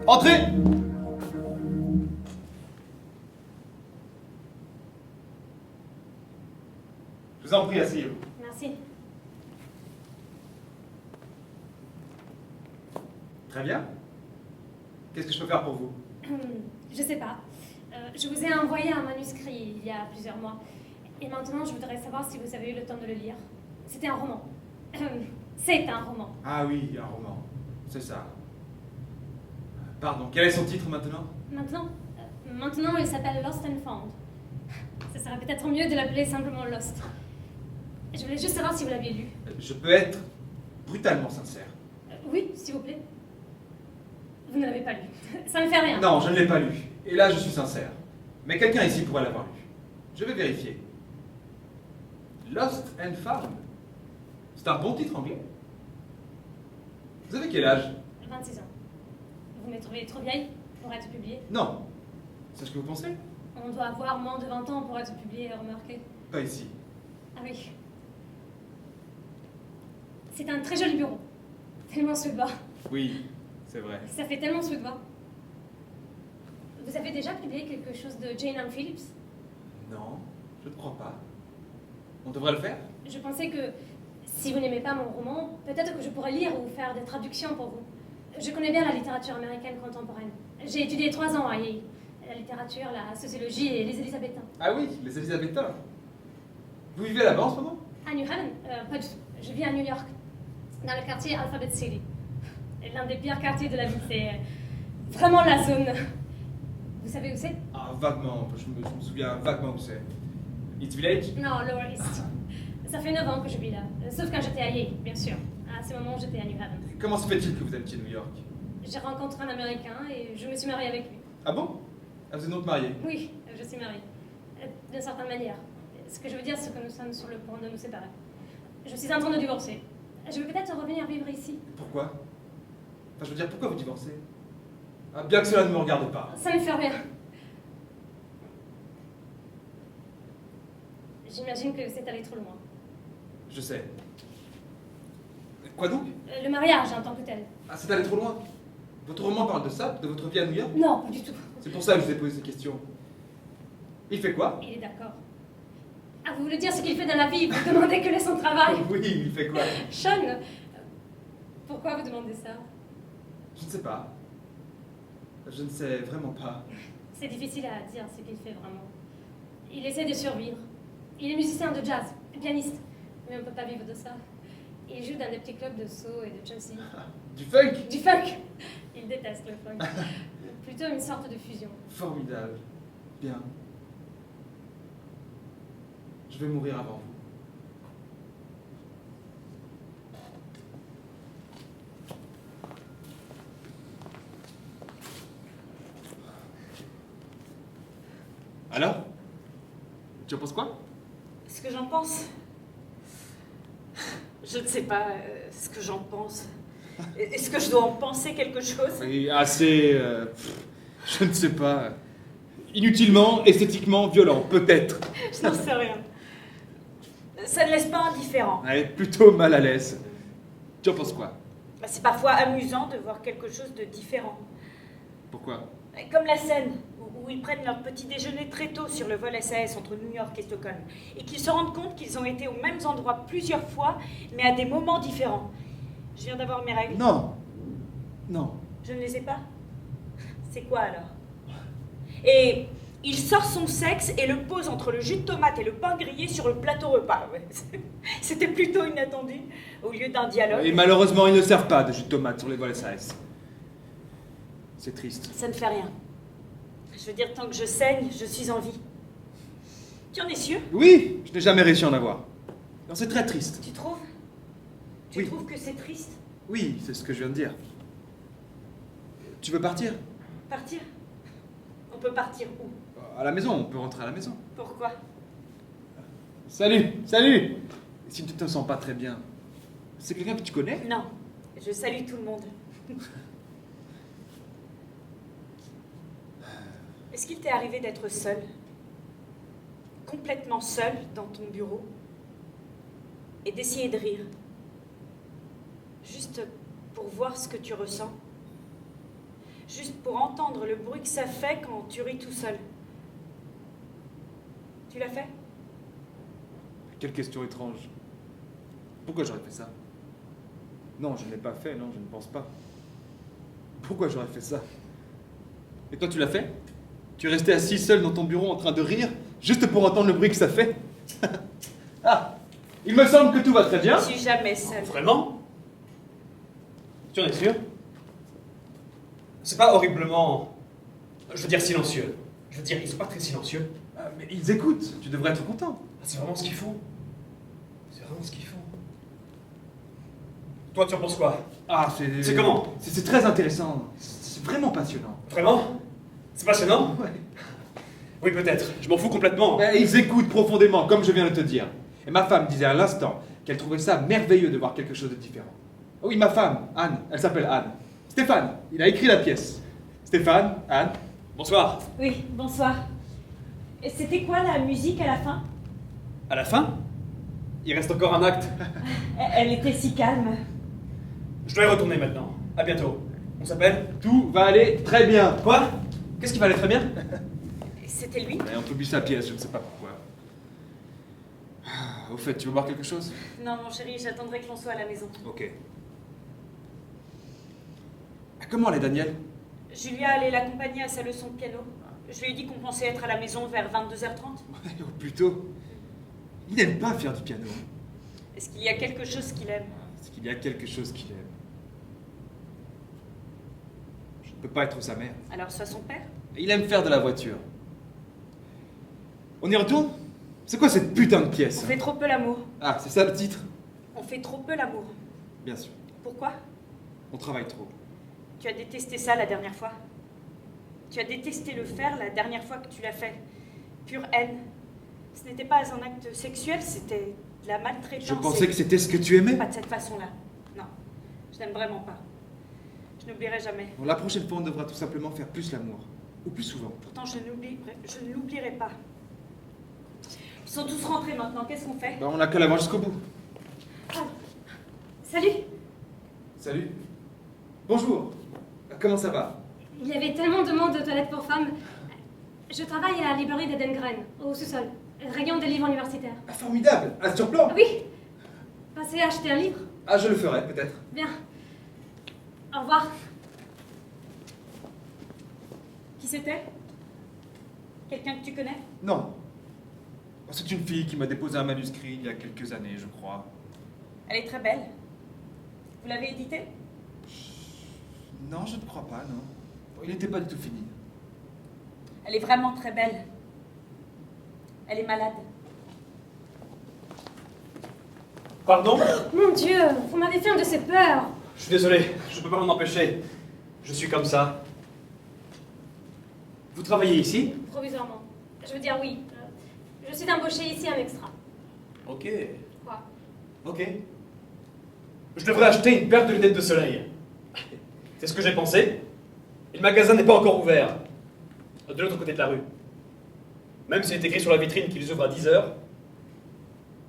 Entrez! Je vous en prie, asseyez-vous. Merci. Très bien. Qu'est-ce que je peux faire pour vous? Je sais pas. Je vous ai envoyé un manuscrit il y a plusieurs mois. Et maintenant, je voudrais savoir si vous avez eu le temps de le lire. C'était un roman. C'est un roman. Ah oui, un roman. C'est ça. Pardon, quel est son titre maintenant? Maintenant, il s'appelle Lost and Found. Ce serait peut-être mieux de l'appeler simplement Lost. Je voulais juste savoir si vous l'aviez lu. Je peux être brutalement sincère. Oui, s'il vous plaît. Vous ne l'avez pas lu. Ça ne fait rien. Non, je ne l'ai pas lu. Et là, je suis sincère. Mais quelqu'un ici pourrait l'avoir lu. Je vais vérifier. Lost and Found. C'est un bon titre anglais. Vous avez quel âge? 26 ans. Vous me trouvez trop vieille pour être publiée? Non. C'est ce que vous pensez? On doit avoir moins de 20 ans pour être publié, remarquez. Pas ici. Ah oui. C'est un très joli bureau. Tellement suédois. Oui, c'est vrai. Ça fait tellement suédois. Vous avez déjà publié quelque chose de Jane Ann Phillips? Non, je ne crois pas. On devrait le faire? Je pensais que si vous n'aimez pas mon roman, peut-être que je pourrais lire ou faire des traductions pour vous. Je connais bien la littérature américaine contemporaine. J'ai étudié 3 ans à Yale. La littérature, la sociologie et les Élisabéthains. Ah oui, les Élisabéthains. Vous vivez là-bas en ce moment? À New Haven? Pas du tout. Je vis à New York, dans le quartier Alphabet City. L'un des pires quartiers de la ville, c'est vraiment la zone. Vous savez où c'est? Ah, vaguement. Je me souviens vaguement où c'est. East Village? Non, Lower East. Ça fait 9 ans que je vis là. Sauf quand j'étais à Yale, bien sûr. À ce moment, j'étais à New Haven. Comment se fait-il que vous habitiez New York? J'ai rencontré un Américain et je me suis mariée avec lui. Ah bon? Ah, vous êtes donc marié? Oui, je suis mariée. D'une certaine manière. Ce que je veux dire, c'est que nous sommes sur le point de nous séparer. Je suis en train de divorcer. Je vais peut-être revenir vivre ici. Pourquoi? Enfin, je veux dire, pourquoi vous divorcez? Ah, bien que cela ne me regarde pas. Ça ne fait rien. J'imagine que c'est allé trop loin. Je sais. Quoi donc? Le mariage en tant que tel. Ah, c'est allé trop loin. Votre roman parle de ça, de votre vie à New York? Non, pas du tout. C'est pour ça que je vous ai posé ces questions. Il fait quoi? Il est d'accord. Ah, vous voulez dire ce qu'il fait dans la vie? Vous demandez quel est son travail? Oui, il fait quoi? Sean, pourquoi vous demandez ça? Je ne sais pas. Je ne sais vraiment pas. C'est difficile à dire ce qu'il fait vraiment. Il essaie de survivre. Il est musicien de jazz, pianiste, mais on ne peut pas vivre de ça. Il joue dans des petits clubs de soul et de Chelsea. Du funk? Du funk! Il déteste le funk. Plutôt une sorte de fusion. Formidable. Bien. Je vais mourir avant vous. Alors? Tu en penses quoi? Ce que j'en pense? Je ne sais pas ce que j'en pense. Est-ce que je dois en penser quelque chose? Oui, assez... je ne sais pas. Inutilement, esthétiquement violent, peut-être. Je n'en sais rien. Ça ne laisse pas indifférent. Elle est plutôt mal à l'aise. Tu en penses quoi? Bah, c'est parfois amusant de voir quelque chose de différent. Pourquoi? Comme la scène où ils prennent leur petit déjeuner très tôt sur le vol SAS entre New York et Stockholm. Et qu'ils se rendent compte qu'ils ont été aux mêmes endroits plusieurs fois, mais à des moments différents. Je viens d'avoir mes règles. Non. Non. Je ne les ai pas. C'est quoi alors? Et il sort son sexe et le pose entre le jus de tomate et le pain grillé sur le plateau repas. Ouais. C'était plutôt inattendu, au lieu d'un dialogue. Et malheureusement, ils ne servent pas de jus de tomate sur les vols SAS. C'est triste. Ça ne fait rien. Je veux dire, tant que je saigne, je suis en vie. Tu en es sûr? Oui, je n'ai jamais réussi à en avoir. Non, c'est très triste. Tu trouves? Tu Oui. trouves que c'est triste? Oui, c'est ce que je viens de dire. Tu veux partir? Partir? On peut partir où? À la maison, on peut rentrer à la maison. Pourquoi? Salut, salut! Si tu ne te sens pas très bien, c'est quelqu'un que tu connais? Non, je salue tout le monde. Est-ce qu'il t'est arrivé d'être seul? Complètement seul dans ton bureau? Et d'essayer de rire? Juste pour voir ce que tu ressens. Juste pour entendre le bruit que ça fait quand tu ris tout seul. Tu l'as fait? Quelle question étrange. Pourquoi j'aurais fait ça? Non, je ne l'ai pas fait, non, je ne pense pas. Pourquoi j'aurais fait ça? Et toi, tu l'as fait? Tu es resté assis seul dans ton bureau en train de rire, juste pour entendre le bruit que ça fait? Ah, il me semble que tout va très bien. Je suis jamais seule. Vraiment? Tu en es sûr? C'est pas horriblement... Je veux dire silencieux. Je veux dire, ils sont pas très silencieux. Ah, mais ils écoutent, tu devrais être content. C'est vraiment ce qu'ils font. C'est vraiment ce qu'ils font. Toi, tu en penses quoi? Ah, C'est comment? C'est très intéressant. C'est vraiment passionnant. Vraiment? C'est passionnant? Ouais. Oui, peut-être. Je m'en fous complètement. Mais ils écoutent profondément, comme je viens de te dire. Et ma femme disait à l'instant qu'elle trouvait ça merveilleux de voir quelque chose de différent. Oh oui, ma femme, Anne, elle s'appelle Anne. Stéphane, il a écrit la pièce. Stéphane, Anne. Bonsoir. Oui, bonsoir. Et c'était quoi la musique à la fin? À la fin? Il reste encore un acte. Elle était si calme. Je dois y retourner maintenant. À bientôt. On s'appelle? Tout va aller très bien. Quoi? Qu'est-ce qui va aller très bien? C'était lui? Et on publie sa pièce, je ne sais pas pourquoi. Ah, au fait, tu veux boire quelque chose? Non, mon chéri, j'attendrai que l'on soit à la maison. Ok. Comment allait Daniel? Julia allait l'accompagner à sa leçon de piano. Je lui ai dit qu'on pensait être à la maison vers 22h30. Ou plutôt, il n'aime pas faire du piano. Est-ce qu'il y a quelque chose qu'il aime? Est-ce qu'il y a quelque chose qu'il aime? Je ne peux pas être sa mère. Alors sois son père? Il aime faire de la voiture. On y retourne? C'est quoi cette putain de pièce? On fait trop peu l'amour. Ah, c'est ça le titre? On fait trop peu l'amour. Bien sûr. Pourquoi? On travaille trop. Tu as détesté ça la dernière fois. Tu as détesté le faire la dernière fois que tu l'as fait. Pure haine. Ce n'était pas un acte sexuel, c'était de la maltraitance. Je pensais que c'était ce que tu aimais. Pas de cette façon-là. Non. Je n'aime vraiment pas. Je n'oublierai jamais. Bon, la prochaine fois, on devra tout simplement faire plus l'amour. Ou plus souvent. Pourtant, je ne l'oublierai pas. Ils sont tous rentrés maintenant. Qu'est-ce qu'on fait? Ben, on n'a qu'à l'avoir jusqu'au bout. Ah, salut. Salut. Bonjour. Comment ça va? Il y avait tellement de monde aux toilettes pour femmes. Je travaille à la librairie d'Edengren, au sous-sol. Rayon des livres universitaires. Ah, formidable. Un surplomb. Oui. Passez acheter un livre? Ah, je le ferai, peut-être. Bien. Au revoir. Qui c'était? Quelqu'un que tu connais? Non. C'est une fille qui m'a déposé un manuscrit il y a quelques années, je crois. Elle est très belle. Vous l'avez édité? Non, je ne crois pas, non. Il n'était pas du tout fini. Elle est vraiment très belle. Elle est malade. Pardon? Mon Dieu, vous m'avez fait un de ces peurs. Je suis désolé, je peux pas m'en empêcher. Je suis comme ça. Vous travaillez ici? Provisoirement. Je veux dire oui. Je suis embauchée ici en extra. Ok. Quoi? Ok. Je devrais acheter une paire de lunettes de soleil. C'est ce que j'ai pensé. Et le magasin n'est pas encore ouvert. De l'autre côté de la rue. Même s'il est écrit sur la vitrine qu'ils ouvrent à 10h,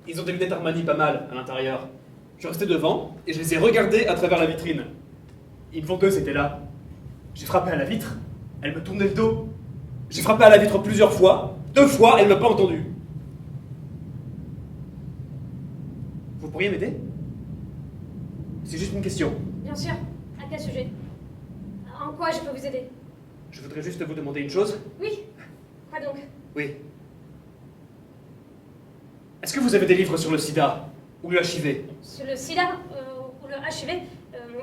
ils ont des lunettes Armani pas mal à l'intérieur. Je suis resté devant et je les ai regardées à travers la vitrine. Une vendeuse était là. J'ai frappé à la vitre, elle me tournait le dos. J'ai frappé à la vitre plusieurs fois. 2 fois, elle ne m'a pas entendu. Vous pourriez m'aider? C'est juste une question. Bien sûr. À quel sujet? En quoi je peux vous aider? Je voudrais juste vous demander une chose. Oui. Quoi donc? Oui. Est-ce que vous avez des livres sur le sida ou le HIV? Sur le sida ou le HIV?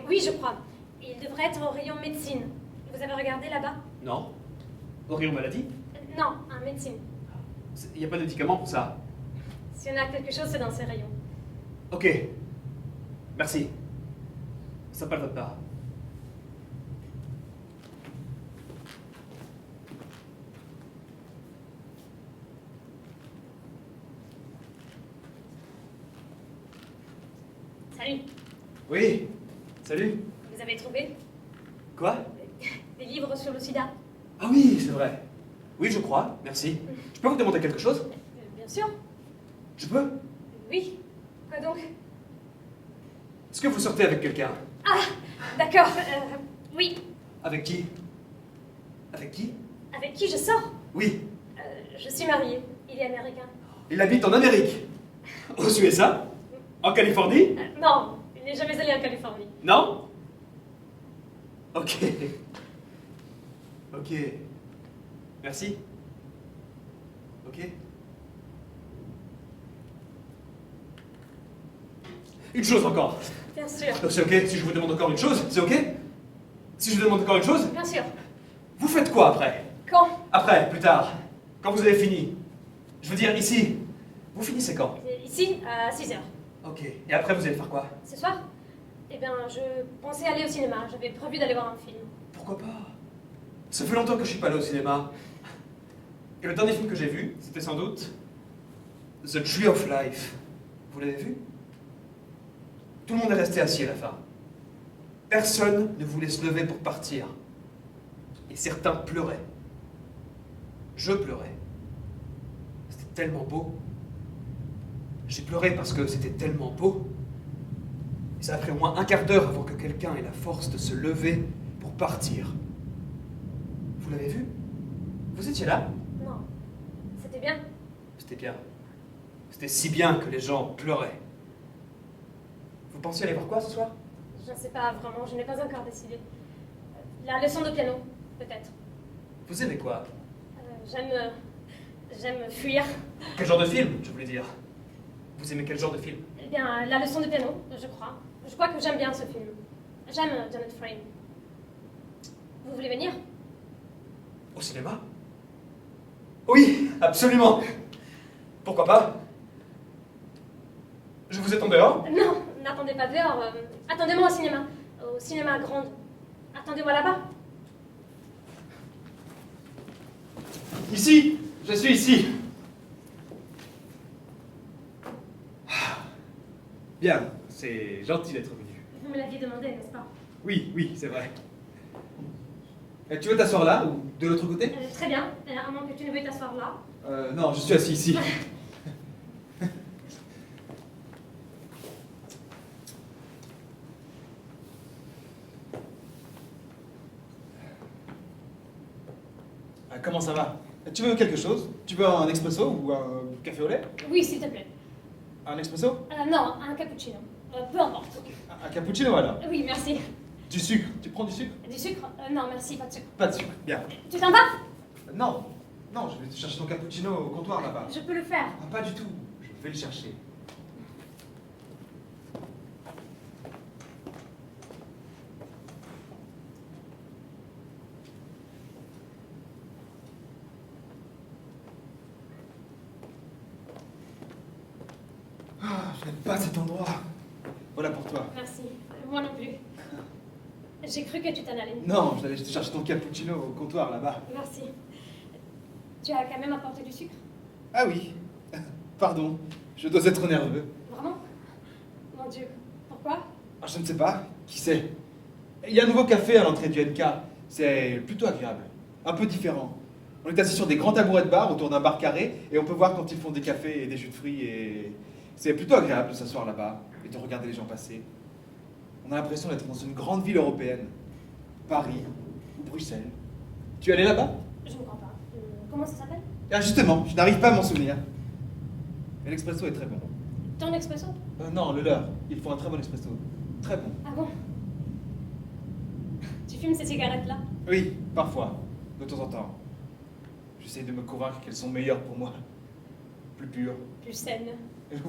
Oui, je crois. Il devrait être au rayon médecine. Vous avez regardé là-bas? Non. Au rayon maladie? Non, en médecine. Il n'y a pas de médicament pour ça. S'il y en a quelque chose, c'est dans ces rayons. Ok. Merci. Sympa de votre part. Salut. Oui. Salut. Vous avez trouvé Quoi? des livres sur le sida? Ah oui, c'est vrai. Oui, je crois. Merci. Je peux vous demander quelque chose? Bien sûr. Je peux? Oui. Quoi donc? Est-ce que vous sortez avec quelqu'un? Ah, d'accord. Oui. Avec qui? Avec qui? Avec qui je sors? Oui. Je suis mariée. Il est américain. Il habite en Amérique. Aux USA? En Californie? Non, il n'est jamais allé en Californie. Non? Ok. Ok. Merci. Ok. Une chose encore. Bien sûr. C'est ok si je vous demande encore une chose? C'est ok? Si je vous demande encore une chose? Bien sûr. Vous faites quoi après? Quand? Après, plus tard. Quand vous avez fini. Je veux dire, ici. Vous finissez quand? Ici, à 6 heures. Ok. Et après, vous allez faire quoi? Ce soir? Eh bien, je pensais aller au cinéma. J'avais prévu d'aller voir un film. Pourquoi pas? Ça fait longtemps que je suis pas allé au cinéma. Et le dernier film que j'ai vu, c'était sans doute The Tree of Life. Vous l'avez vu? Tout le monde est resté assis à la fin. Personne ne voulait se lever pour partir. Et certains pleuraient. Je pleurais. C'était tellement beau. J'ai pleuré parce que c'était tellement beau. Et ça a pris au moins un quart d'heure avant que quelqu'un ait la force de se lever pour partir. Vous l'avez vu? Vous étiez là? Non. C'était bien. C'était bien. C'était si bien que les gens pleuraient. Vous pensiez aller voir quoi ce soir? Je ne sais pas vraiment, je n'ai pas encore décidé. La leçon de piano, peut-être. Vous aimez quoi? J'aime fuir. Quel genre de film, je voulais dire? Vous aimez quel genre de film? Eh bien, la leçon de piano, je crois. Je crois que j'aime bien ce film. J'aime Janet Frame. Vous voulez venir? Au cinéma? Oui, absolument. Pourquoi pas? Je vous attends dehors? Non, n'attendez pas dehors. Attendez-moi au cinéma. Au cinéma Grande. Attendez-moi là-bas. Ici! Je suis ici! Bien, c'est gentil d'être venu. Vous me l'aviez demandé, n'est-ce pas? Oui, oui, c'est vrai. Et tu veux t'asseoir là ou de l'autre côté? Très bien, à moins que tu ne veuilles t'asseoir là. Non, je suis assis ici. Comment ça va? Tu veux quelque chose? Tu veux un expresso ou un café au lait? Oui, s'il te plaît. Un expresso? Non, un cappuccino. Peu importe. Un cappuccino alors? Oui, merci. Du sucre? Tu prends du sucre? Du sucre? Non, merci, pas de sucre. Pas de sucre, bien. Tu t'en vas? Non, non, je vais te chercher ton cappuccino au comptoir là-bas. Je peux le faire. Ah, pas du tout, je vais le chercher. Ah, je n'aime pas cet endroit. Voilà pour toi. Merci. Moi non plus. J'ai cru que tu t'en allais. Non, je vais aller te chercher ton cappuccino au comptoir là-bas. Merci. Tu as quand même apporté du sucre? Ah oui, pardon, je dois être nerveux. Vraiment? Mon Dieu. Pourquoi? Ah, je ne sais pas, qui sait. Il y a un nouveau café à l'entrée du NK. C'est plutôt agréable, un peu différent. On est assis sur des grands tabourets de bar autour d'un bar carré et on peut voir quand ils font des cafés et des jus de fruits et c'est plutôt agréable de s'asseoir là-bas et de regarder les gens passer. On a l'impression d'être dans une grande ville européenne. Paris ou Bruxelles. Tu es allé là-bas? Je ne crois pas. Comment ça s'appelle? Ah justement, je n'arrive pas à m'en souvenir. Mais l'expresso est très bon. Ton expresso? Non, le leur. Ils font un très bon expresso. Très bon. Ah bon? Tu fumes ces cigarettes-là? Oui, parfois. De temps en temps. J'essaie de me convaincre qu'elles sont meilleures pour moi. Plus pures. Plus saine.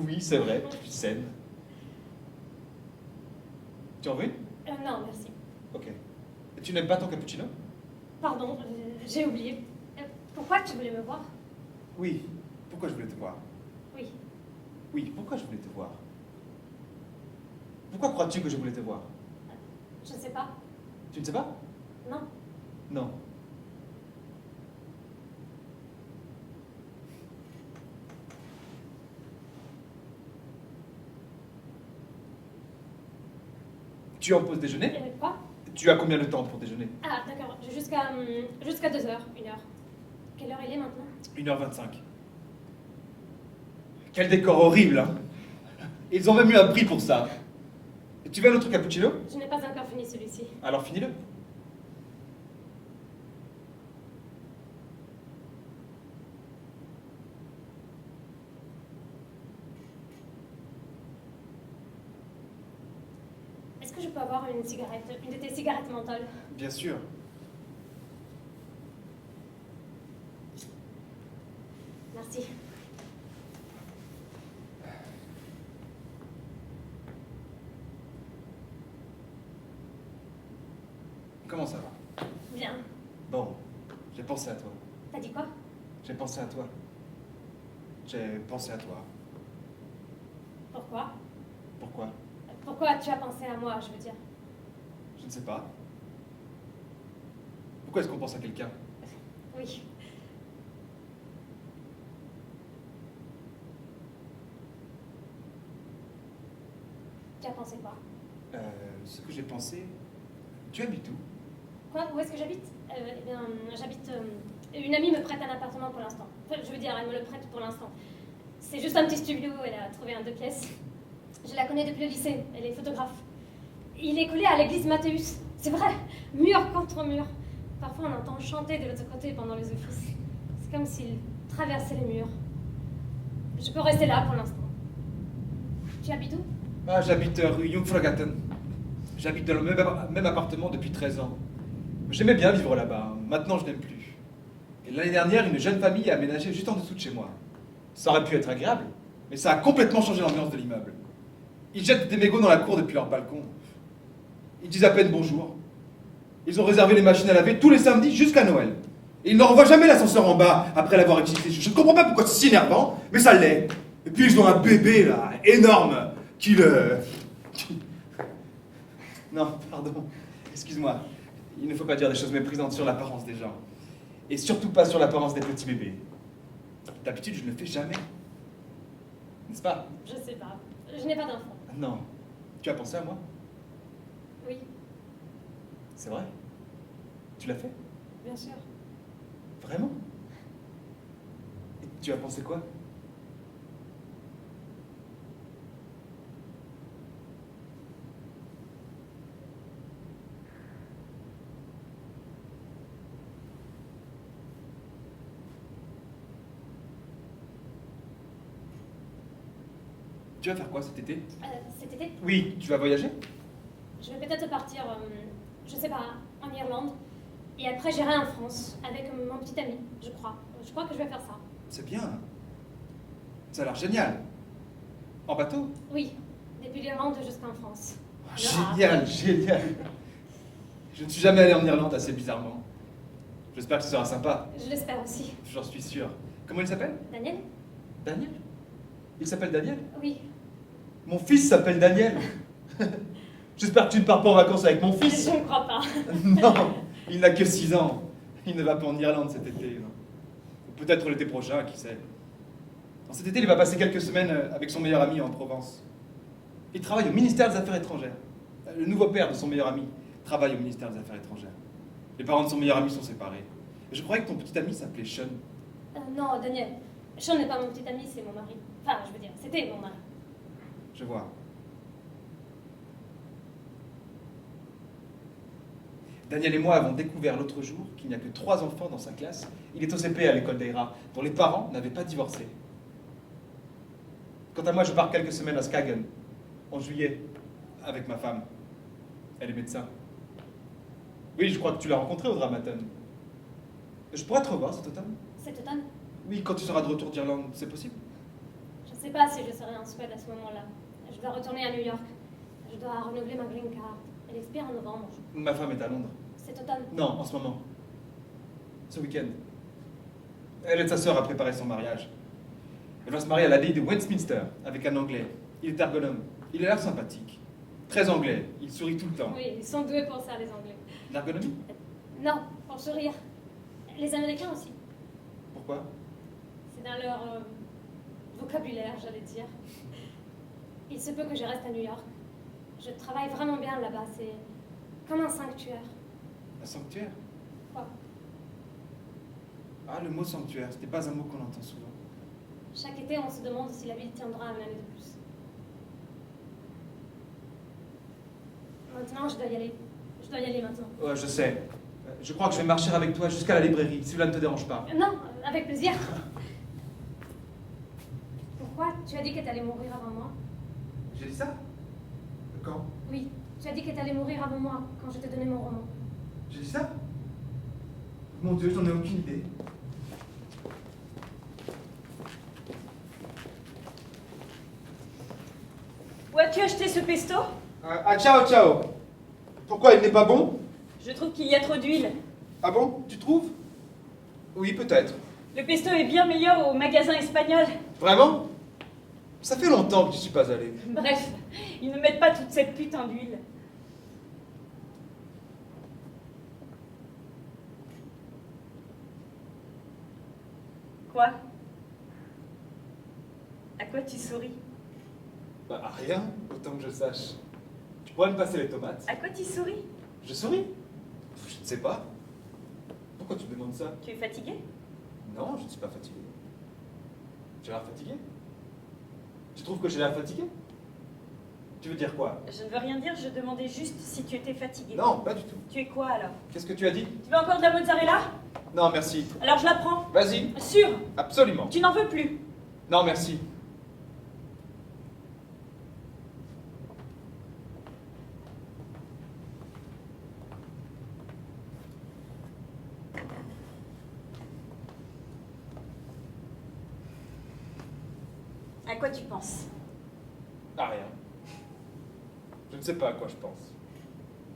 Oui, c'est vrai, plus saines. Tu en veux une? Non, merci. Ok. Et tu n'aimes pas ton cappuccino? Pardon, j'ai oublié. Pourquoi tu voulais me voir? Oui. Pourquoi je voulais te voir? Oui. Oui, pourquoi je voulais te voir? Pourquoi crois-tu que je voulais te voir? Je ne sais pas. Tu ne sais pas? Non. Non. Tu es en pause déjeuner? Quoi? Tu as combien de temps pour déjeuner? Ah, d'accord. Jusqu'à 2 heures, 1 heure. Quelle heure il est maintenant? 1h25. Quel décor horrible, hein? Ils ont même eu un prix pour ça. Et tu veux un autre cappuccino? Je n'ai pas encore fini celui-ci. Alors finis-le. Est-ce que je peux avoir une cigarette, une de tes cigarettes mentales? Bien sûr. Merci. Comment ça va? Bien. Bon, j'ai pensé à toi. T'as dit quoi? J'ai pensé à toi. J'ai pensé à toi. Pourquoi? Pourquoi? Pourquoi tu as pensé à moi, je veux dire? Je ne sais pas. Pourquoi est-ce qu'on pense à quelqu'un? Oui. Tu as pensé quoi? Ce que j'ai pensé... Tu habites où? Quoi? Où est-ce que j'habite? Eh bien, j'habite... une amie me prête un appartement pour l'instant. Enfin, je veux dire, elle me le prête pour l'instant. C'est juste un petit studio, elle a trouvé un 2 pièces. Je la connais depuis le lycée, elle est photographe. Il est collé à l'église Mathéus. C'est vrai, mur contre mur. Parfois on entend chanter de l'autre côté pendant les offices. C'est comme s'il traversait les murs. Je peux rester là pour l'instant. Tu habites où? Ah, j'habite rue Jungfraugaten. J'habite dans le même appartement depuis 13 ans. J'aimais bien vivre là-bas. Maintenant, je n'aime plus. Et l'année dernière, une jeune famille a aménagé juste en dessous de chez moi. Ça aurait pu être agréable, mais ça a complètement changé l'ambiance de l'immeuble. Ils jettent des mégots dans la cour depuis leur balcon. Ils disent à peine bonjour. Ils ont réservé les machines à laver tous les samedis jusqu'à Noël. Et ils ne revoient jamais l'ascenseur en bas après l'avoir utilisé. Je ne comprends pas pourquoi c'est si énervant, mais ça l'est. Et puis ils ont un bébé là, énorme, qui le... Non, pardon, excuse-moi. Il ne faut pas dire des choses méprisantes sur l'apparence des gens. Et surtout pas sur l'apparence des petits bébés. D'habitude, je ne le fais jamais. N'est-ce pas? Je sais pas. Je n'ai pas d'enfant. Non. Tu as pensé à moi? Oui, C'est vrai? Tu l'as fait? bien sûr. Vraiment? Et tu as pensé quoi? Tu vas faire quoi cet été? Cet été, Oui, tu vas voyager? je vais peut-être partir, je sais pas, en Irlande. Et après, j'irai en France avec mon petit ami, je crois. Je crois que je vais faire ça. C'est bien. Ça a l'air génial. En bateau? Oui, depuis l'Irlande jusqu'en France. Génial, génial. Je ne suis jamais allé en Irlande assez bizarrement. J'espère que ce sera sympa. Je l'espère aussi. J'en suis sûr. Comment il s'appelle? Daniel? Daniel? Il s'appelle Daniel? Oui. Mon fils s'appelle Daniel. J'espère que tu ne pars pas en vacances avec mon fils. Je ne crois pas. Non, il n'a que 6 ans. Il ne va pas en Irlande cet été. Non. Ou peut-être l'été prochain, qui sait. En cet été, il va passer quelques semaines avec son meilleur ami en Provence. Il travaille au ministère des Affaires étrangères. Le nouveau père de son meilleur ami travaille au ministère des Affaires étrangères. Les parents de son meilleur ami sont séparés. Et je croyais que ton petit ami s'appelait Sean. Non, Daniel. Sean n'est pas mon petit ami, c'est mon mari. Enfin, je veux dire, c'était mon mari. Je vois. Daniel et moi avons découvert l'autre jour qu'il n'y a que 3 enfants dans sa classe. Il est au CP à l'école d'Eira, dont les parents n'avaient pas divorcé. Quant à moi, je pars quelques semaines à Skagen, en juillet, avec ma femme. Elle est médecin. Oui, je crois que tu l'as rencontrée au Dramaten. Je pourrais te revoir cet automne? Cet automne, Oui, quand tu seras de retour d'Irlande, c'est possible? je ne sais pas si je serai en Suède à ce moment-là. Je dois retourner à New York. Je dois renouveler ma green card. Elle expire en novembre. Ma femme est à Londres. Cet automne. Non, en ce moment. Ce week-end. Elle et sa sœur a préparé son mariage. Elle va se marier à l'abbaye de Westminster, avec un Anglais. Il est ergonome. Il a l'air sympathique. Très anglais. Il sourit tout le temps. Oui, ils sont doués pour ça, les Anglais. L'ergonomie? Non, pour sourire. Les Américains aussi. Pourquoi? C'est dans leur vocabulaire, j'allais dire. Il se peut que je reste à New York. Je travaille vraiment bien là-bas. C'est comme un sanctuaire. Un sanctuaire? Quoi? Ah, le mot sanctuaire, c'était pas un mot qu'on entend souvent. Chaque été, on se demande si la ville tiendra un année de plus. Maintenant, je dois y aller. Je dois y aller maintenant. Ouais, je sais. Je crois que je vais marcher avec toi jusqu'à la librairie, si cela ne te dérange pas. Non, avec plaisir. Pourquoi? Tu as dit que t'allais mourir avant moi? J'ai dit ça? Quand? Oui, tu as dit que t'allais mourir avant moi, quand je t'ai donné mon roman. J'ai dit ça? Mon Dieu, j'en ai aucune idée. Où as-tu acheté ce pesto? Ciao, ciao. Pourquoi, il n'est pas bon? Je trouve qu'il y a trop d'huile. Ah bon? Tu trouves? Oui, peut-être. Le pesto est bien meilleur au magasin espagnol. Vraiment? Ça fait longtemps que je suis pas allé. Bref, ils ne mettent pas toute cette putain d'huile. Quoi? À quoi tu souris? Bah, à rien, autant que je sache. Tu pourrais me passer les tomates? À quoi tu souris? Je souris? Je ne sais pas. Pourquoi tu me demandes ça? Tu es fatigué? Non, je ne suis pas fatigué. J'ai l'air fatigué? Tu trouves que j'ai l'air fatigué? Tu veux dire quoi? Je ne veux rien dire, je demandais juste si tu étais fatigué. Non, pas du tout. Tu es quoi alors? Qu'est-ce que tu as dit? Tu veux encore de la mozzarella? Non, merci. Alors je la prends. Vas-y. Sûr? Absolument. Tu n'en veux plus? Non, merci. À quoi tu penses? Ah, rien. Je ne sais pas à quoi je pense.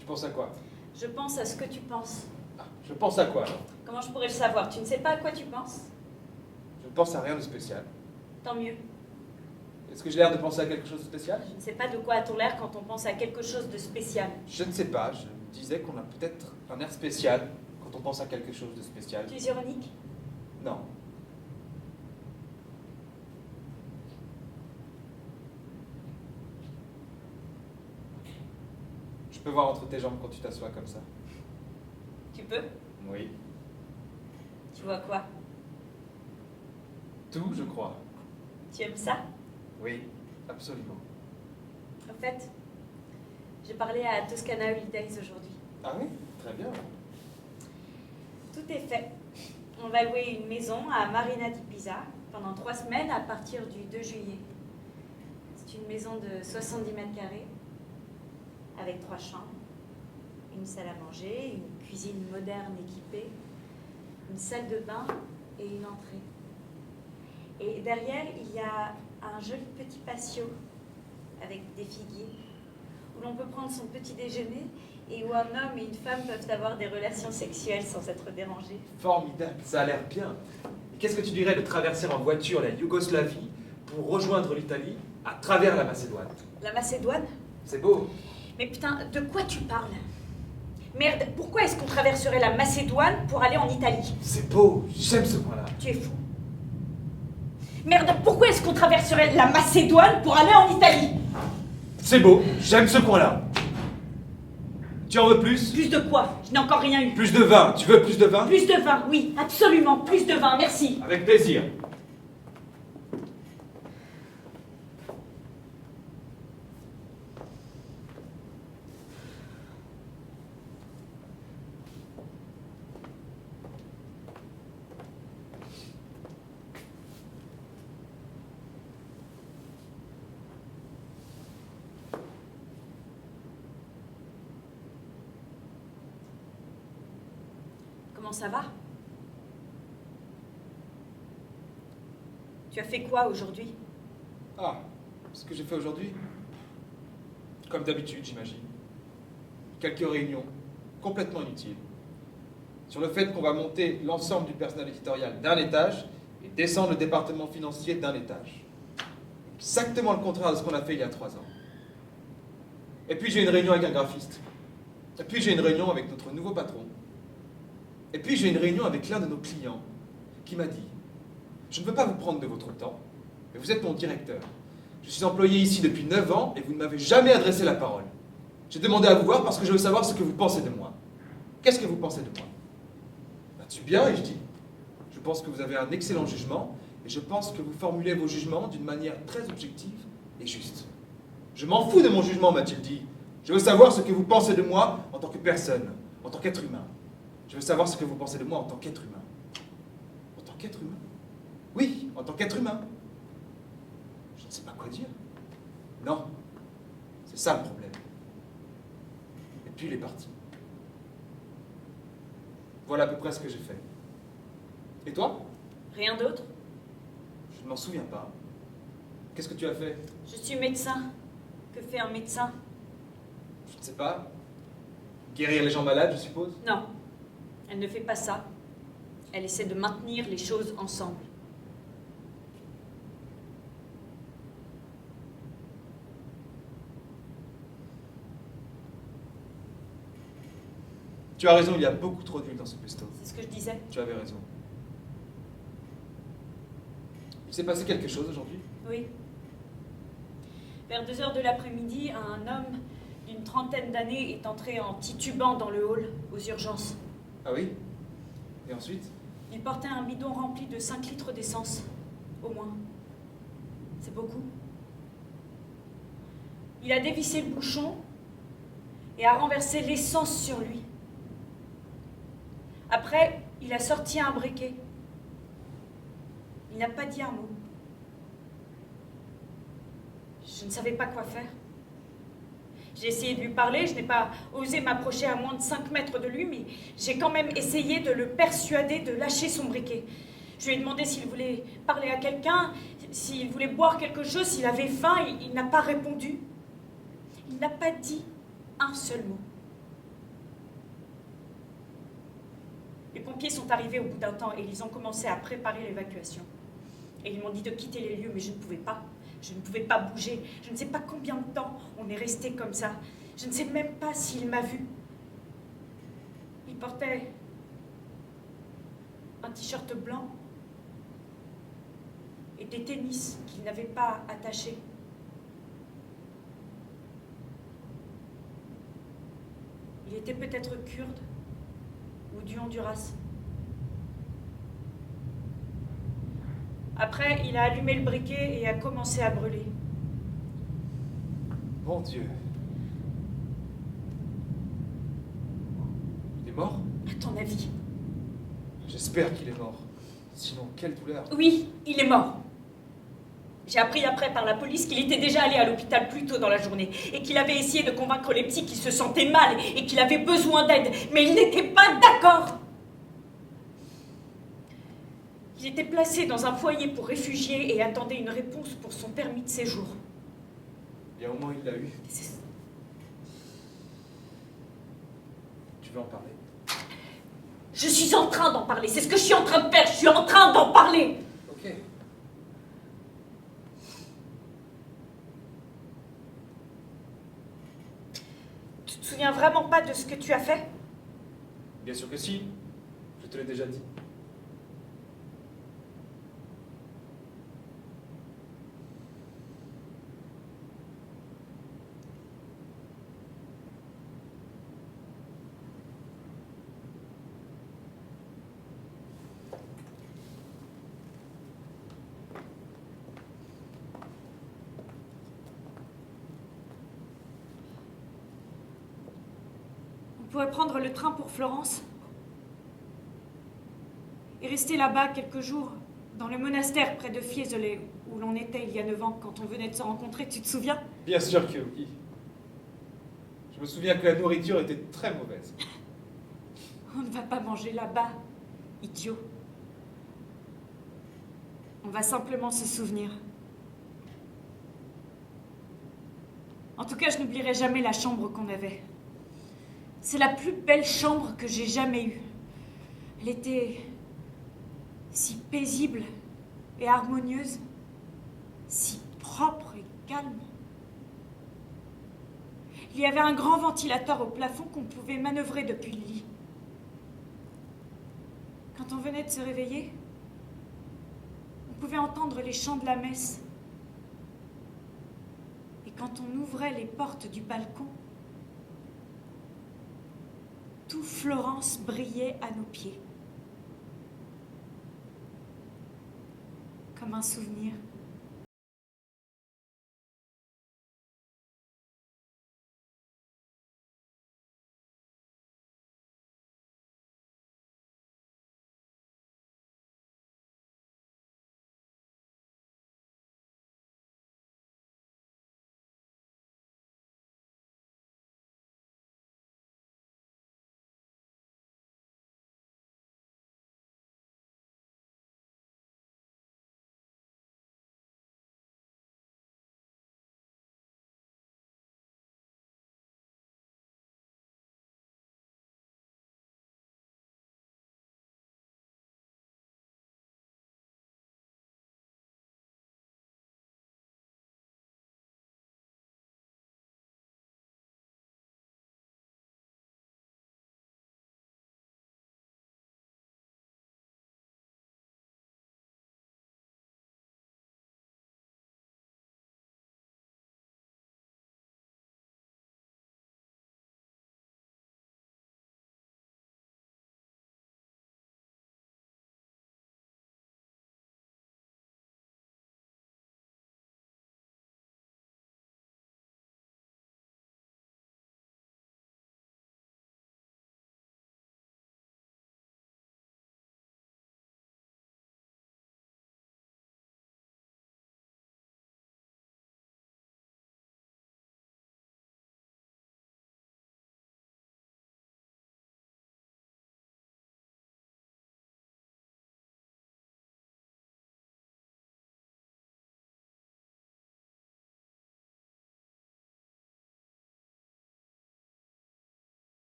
Tu penses à quoi? Je pense à ce que tu penses. Ah, je pense à quoi alors? Comment je pourrais le savoir? Tu ne sais pas à quoi tu penses? Je ne pense à rien de spécial. Tant mieux. Est-ce que j'ai l'air de penser à quelque chose de spécial? Je ne sais pas de quoi a-t-on l'air quand on pense à quelque chose de spécial. Je ne sais pas, je me disais qu'on a peut-être un air spécial quand on pense à quelque chose de spécial. Tu es ironique? Non. Je peux voir entre tes jambes quand tu t'assois comme ça. Tu peux? Oui. Tu vois quoi? Tout, je crois. Tu aimes ça? Oui, absolument. En fait, j'ai parlé à Toscana Holidays aujourd'hui. Ah oui? Très bien. Tout est fait. On va louer une maison à Marina di Pisa pendant 3 semaines à partir du 2 juillet. C'est une maison de 70 mètres carrés avec 3 chambres, une salle à manger, une cuisine moderne équipée, une salle de bain et une entrée. Et derrière, il y a un joli petit patio avec des figuiers où l'on peut prendre son petit déjeuner et où un homme et une femme peuvent avoir des relations sexuelles sans être dérangés. Formidable, ça a l'air bien. Et qu'est-ce que tu dirais de traverser en voiture la Yougoslavie pour rejoindre l'Italie à travers la Macédoine? La Macédoine? C'est beau. Mais putain, de quoi tu parles? Merde, pourquoi est-ce qu'on traverserait la Macédoine pour aller en Italie? C'est beau, j'aime ce coin-là. Tu es fou. Merde, pourquoi est-ce qu'on traverserait la Macédoine pour aller en Italie? C'est beau, j'aime ce coin-là. Tu en veux plus? Plus de quoi? Je n'ai encore rien eu. Plus de vin, tu veux plus de vin? Plus de vin, oui, absolument, plus de vin, merci. Avec plaisir. Comment ça va? Tu as fait quoi aujourd'hui? Ah, ce que j'ai fait aujourd'hui? Comme d'habitude, j'imagine. Quelques réunions, complètement inutiles. Sur le fait qu'on va monter l'ensemble du personnel éditorial d'un étage et descendre le département financier d'un étage. Exactement le contraire de ce qu'on a fait il y a 3 ans. Et puis j'ai une réunion avec un graphiste. Et puis j'ai une réunion avec notre nouveau patron. Et puis j'ai une réunion avec l'un de nos clients qui m'a dit « Je ne veux pas vous prendre de votre temps, mais vous êtes mon directeur. Je suis employé ici depuis 9 ans et vous ne m'avez jamais adressé la parole. J'ai demandé à vous voir parce que je veux savoir ce que vous pensez de moi. Qu'est-ce que vous pensez de moi ?» Vas-tu bien? Et je dis « Je pense que vous avez un excellent jugement et je pense que vous formulez vos jugements d'une manière très objective et juste. » « Je m'en fous de mon jugement, m'a-t-il dit. Je veux savoir ce que vous pensez de moi en tant que personne, en tant qu'être humain. Je veux savoir ce que vous pensez de moi en tant qu'être humain. En tant qu'être humain? Oui, en tant qu'être humain. Je ne sais pas quoi dire. Non, c'est ça le problème. Et puis il est parti. Voilà à peu près ce que j'ai fait. Et toi? Rien d'autre? Je ne m'en souviens pas. Qu'est-ce que tu as fait? Je suis médecin. Que fait un médecin? Je ne sais pas. Guérir les gens malades, je suppose? Non, elle ne fait pas ça. Elle essaie de maintenir les choses ensemble. Tu as raison, il y a beaucoup trop d'huile dans ce pesto. C'est ce que je disais. Tu avais raison. Il s'est passé quelque chose aujourd'hui? Oui. Vers 2 heures de l'après-midi, un homme d'une trentaine d'années est entré en titubant dans le hall, aux urgences. Ah oui? Et ensuite? Il portait un bidon rempli de 5 litres d'essence, au moins. C'est beaucoup. Il a dévissé le bouchon et a renversé l'essence sur lui. Après, il a sorti un briquet. Il n'a pas dit un mot. Je ne savais pas quoi faire. J'ai essayé de lui parler, je n'ai pas osé m'approcher à moins de 5 mètres de lui, mais j'ai quand même essayé de le persuader de lâcher son briquet. Je lui ai demandé s'il voulait parler à quelqu'un, s'il voulait boire quelque chose, s'il avait faim, il n'a pas répondu. Il n'a pas dit un seul mot. Les pompiers sont arrivés au bout d'un temps et ils ont commencé à préparer l'évacuation. Et ils m'ont dit de quitter les lieux, mais je ne pouvais pas. Je ne pouvais pas bouger. Je ne sais pas combien de temps on est resté comme ça. Je ne sais même pas s'il m'a vu. Il portait un t-shirt blanc et des tennis qu'il n'avait pas attachés. Il était peut-être kurde ou du Honduras. Après, il a allumé le briquet et a commencé à brûler. Mon Dieu. Il est mort? À ton avis? J'espère qu'il est mort. Sinon, quelle douleur. Oui, il est mort. J'ai appris après par la police qu'il était déjà allé à l'hôpital plus tôt dans la journée et qu'il avait essayé de convaincre les petits qu'il se sentait mal et qu'il avait besoin d'aide, mais ils n'étaient pas d'accord. Il était placé dans un foyer pour réfugiés et attendait une réponse pour son permis de séjour. Et au moins, il l'a eu. Tu veux en parler? Je suis en train d'en parler, c'est ce que je suis en train de faire, je suis en train d'en parler. Ok. Tu te souviens vraiment pas de ce que tu as fait? Bien sûr que si. Je te l'ai déjà dit. On pourrait prendre le train pour Florence et rester là-bas quelques jours, dans le monastère près de Fiesole, où l'on était il y a 9 ans quand on venait de se rencontrer, tu te souviens? Bien sûr que oui. Je me souviens que la nourriture était très mauvaise. On ne va pas manger là-bas, idiot. On va simplement se souvenir. En tout cas, je n'oublierai jamais la chambre qu'on avait. C'est la plus belle chambre que j'ai jamais eue. Elle était si paisible et harmonieuse, si propre et calme. Il y avait un grand ventilateur au plafond qu'on pouvait manœuvrer depuis le lit. Quand on venait de se réveiller, on pouvait entendre les chants de la messe. Et quand on ouvrait les portes du balcon, tout Florence brillait à nos pieds. Comme un souvenir.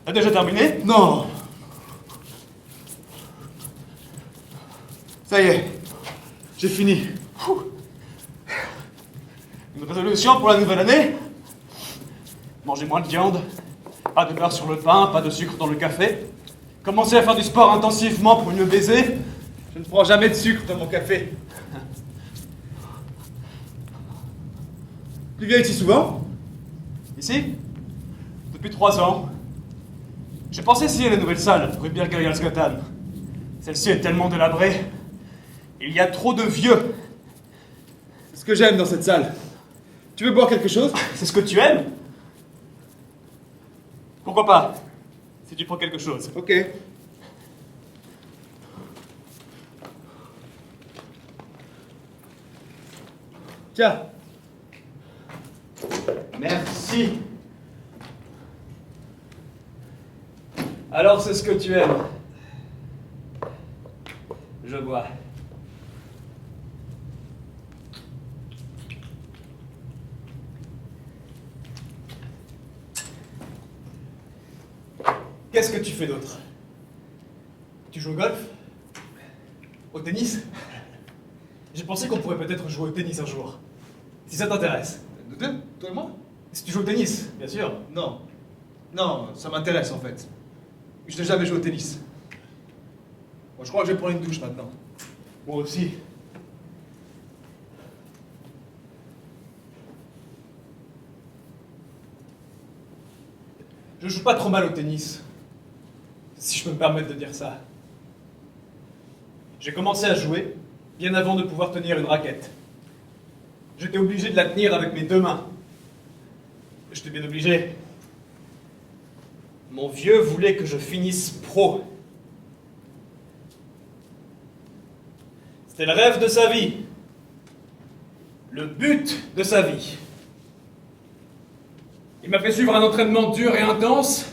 T'as déjà terminé? Non. Ça y est, j'ai fini. Une résolution pour la nouvelle année? Manger moins de viande, pas de beurre sur le pain, pas de sucre dans le café. Commencer à faire du sport intensivement pour mieux baiser. Je ne prends jamais de sucre dans mon café. Tu viens ici souvent? Ici? Depuis 3 ans. J'ai pensé essayer la nouvelle salle, rue Birger-Jarlsgatan. Celle-ci est tellement délabrée. Il y a trop de vieux. C'est ce que j'aime dans cette salle. Tu veux boire quelque chose? C'est ce que tu aimes? Pourquoi pas? Si tu prends quelque chose. Ok. Tiens. Merci. Alors c'est ce que tu aimes. Je vois. Qu'est-ce que tu fais d'autre? Tu joues au golf? Au tennis? J'ai pensé qu'on pourrait peut-être jouer au tennis un jour. Si ça t'intéresse. Nous deux? Toi et moi? Si tu joues au tennis, bien sûr. Non. Non, ça m'intéresse en fait. Je n'ai jamais joué au tennis. Bon, je crois que je vais prendre une douche maintenant. Moi aussi. Je joue pas trop mal au tennis. Si je peux me permettre de dire ça. J'ai commencé à jouer bien avant de pouvoir tenir une raquette. J'étais obligé de la tenir avec mes 2 mains. J'étais bien obligé. Mon vieux voulait que je finisse pro. C'était le rêve de sa vie. Le but de sa vie. Il m'a fait suivre un entraînement dur et intense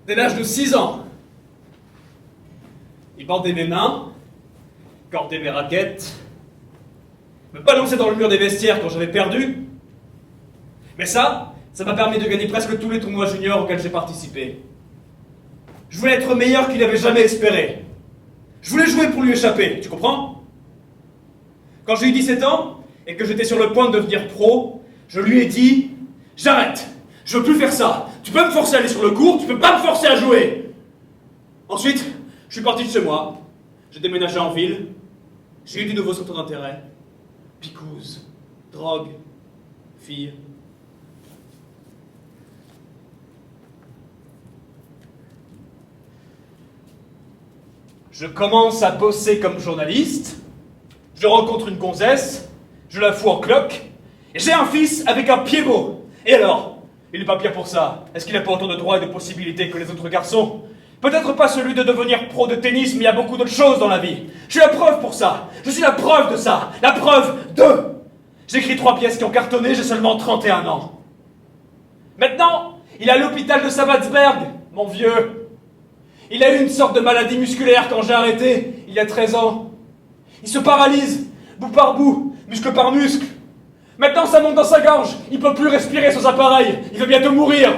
dès l'âge de 6 ans. Il bandait mes mains, cordait mes raquettes, me balançait dans le mur des vestiaires quand j'avais perdu. Mais ça m'a permis de gagner presque tous les tournois juniors auxquels j'ai participé. Je voulais être meilleur qu'il n'avait jamais espéré. Je voulais jouer pour lui échapper, tu comprends? Quand j'ai eu 17 ans et que j'étais sur le point de devenir pro, je lui ai dit « J'arrête, je veux plus faire ça. Tu peux me forcer à aller sur le court, tu peux pas me forcer à jouer. » Ensuite, je suis parti de chez moi, j'ai déménagé en ville, j'ai eu des nouveaux centres d'intérêt. Picouse, drogue, filles. Je commence à bosser comme journaliste, je rencontre une gonzesse, je la fous en cloque, et j'ai un fils avec un pied beau. Et alors? Il n'est pas bien pour ça. Est-ce qu'il n'a pas autant de droits et de possibilités que les autres garçons? Peut-être pas celui de devenir pro de tennis, mais il y a beaucoup d'autres choses dans la vie. Je suis la preuve pour ça. Je suis la preuve de ça. La preuve de... J'écris 3 pièces qui ont cartonné, j'ai seulement 31 ans. Maintenant, il est à l'hôpital de Sabbatsberg, mon vieux. Il a eu une sorte de maladie musculaire quand j'ai arrêté, il y a 13 ans. Il se paralyse, bout par bout, muscle par muscle. Maintenant, ça monte dans sa gorge. Il peut plus respirer sans appareil. Il va bientôt mourir.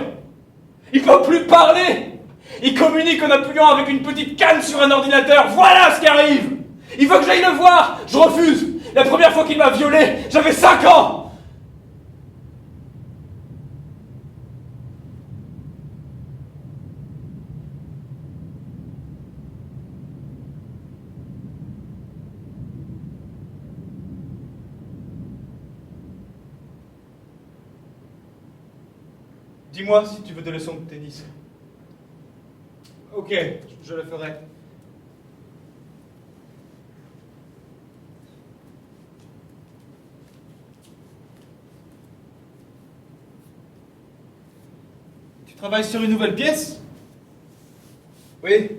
Il peut plus parler. Il communique en appuyant avec une petite canne sur un ordinateur. Voilà ce qui arrive. Il veut que j'aille le voir. Je refuse. La première fois qu'il m'a violé, j'avais 5 ans. Dis-moi si tu veux des leçons de tennis. Ok, je le ferai. Tu travailles sur une nouvelle pièce? Oui.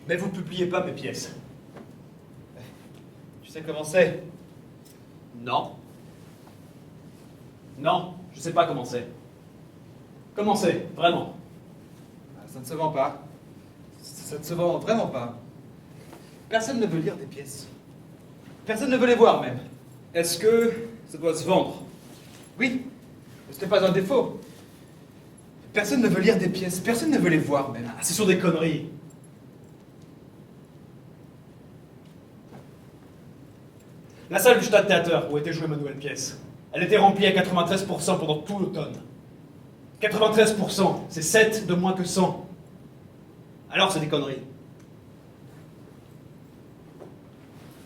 Mais vous publiez pas mes pièces. Tu sais comment c'est? Non. Non, je sais pas comment c'est. Comment c'est, vraiment? Ça ne se vend pas. Ça ne se vend vraiment pas. Personne ne veut lire des pièces. Personne ne veut les voir même. Est-ce que ça doit se vendre? Oui, mais ce n'est pas un défaut. Personne ne veut lire des pièces, personne ne veut les voir même. Ah, c'est sur des conneries. La salle du Stadttheater où était jouée ma nouvelle pièce, elle était remplie à 93% pendant tout l'automne. 93%, c'est 7 de moins que 100. Alors c'est des conneries.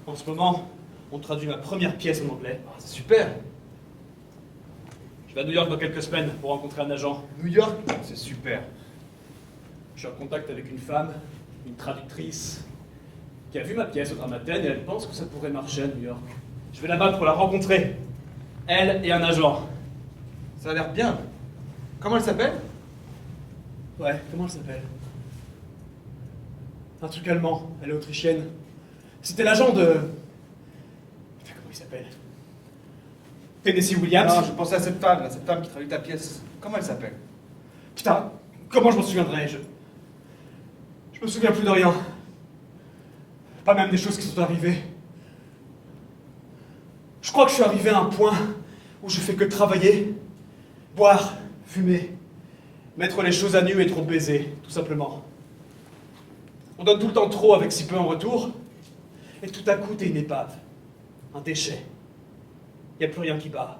En ce moment, on traduit ma première pièce en anglais. Ah, c'est super. Je vais à New York dans quelques semaines pour rencontrer un agent. New York, c'est super. Je suis en contact avec une femme, une traductrice, qui a vu ma pièce au Dramaten et elle pense que ça pourrait marcher à New York. Je vais là-bas pour la rencontrer. Elle et un agent. Ça a l'air bien. Comment elle s'appelle? Ouais, comment elle s'appelle? Un truc allemand, elle est autrichienne. C'était l'agent de... Putain, comment il s'appelle? Tennessee Williams. Non, je pensais à cette femme qui traduit ta pièce. Comment elle s'appelle? Putain, comment je m'en souviendrai? Je me souviens plus de rien. Pas même des choses qui sont arrivées. Je crois que je suis arrivé à un point où je fais que travailler, boire, fumer, mettre les choses à nu et trop baiser, tout simplement. On donne tout le temps trop avec si peu en retour, et tout à coup t'es une épave, un déchet. Il n'y a plus rien qui bat.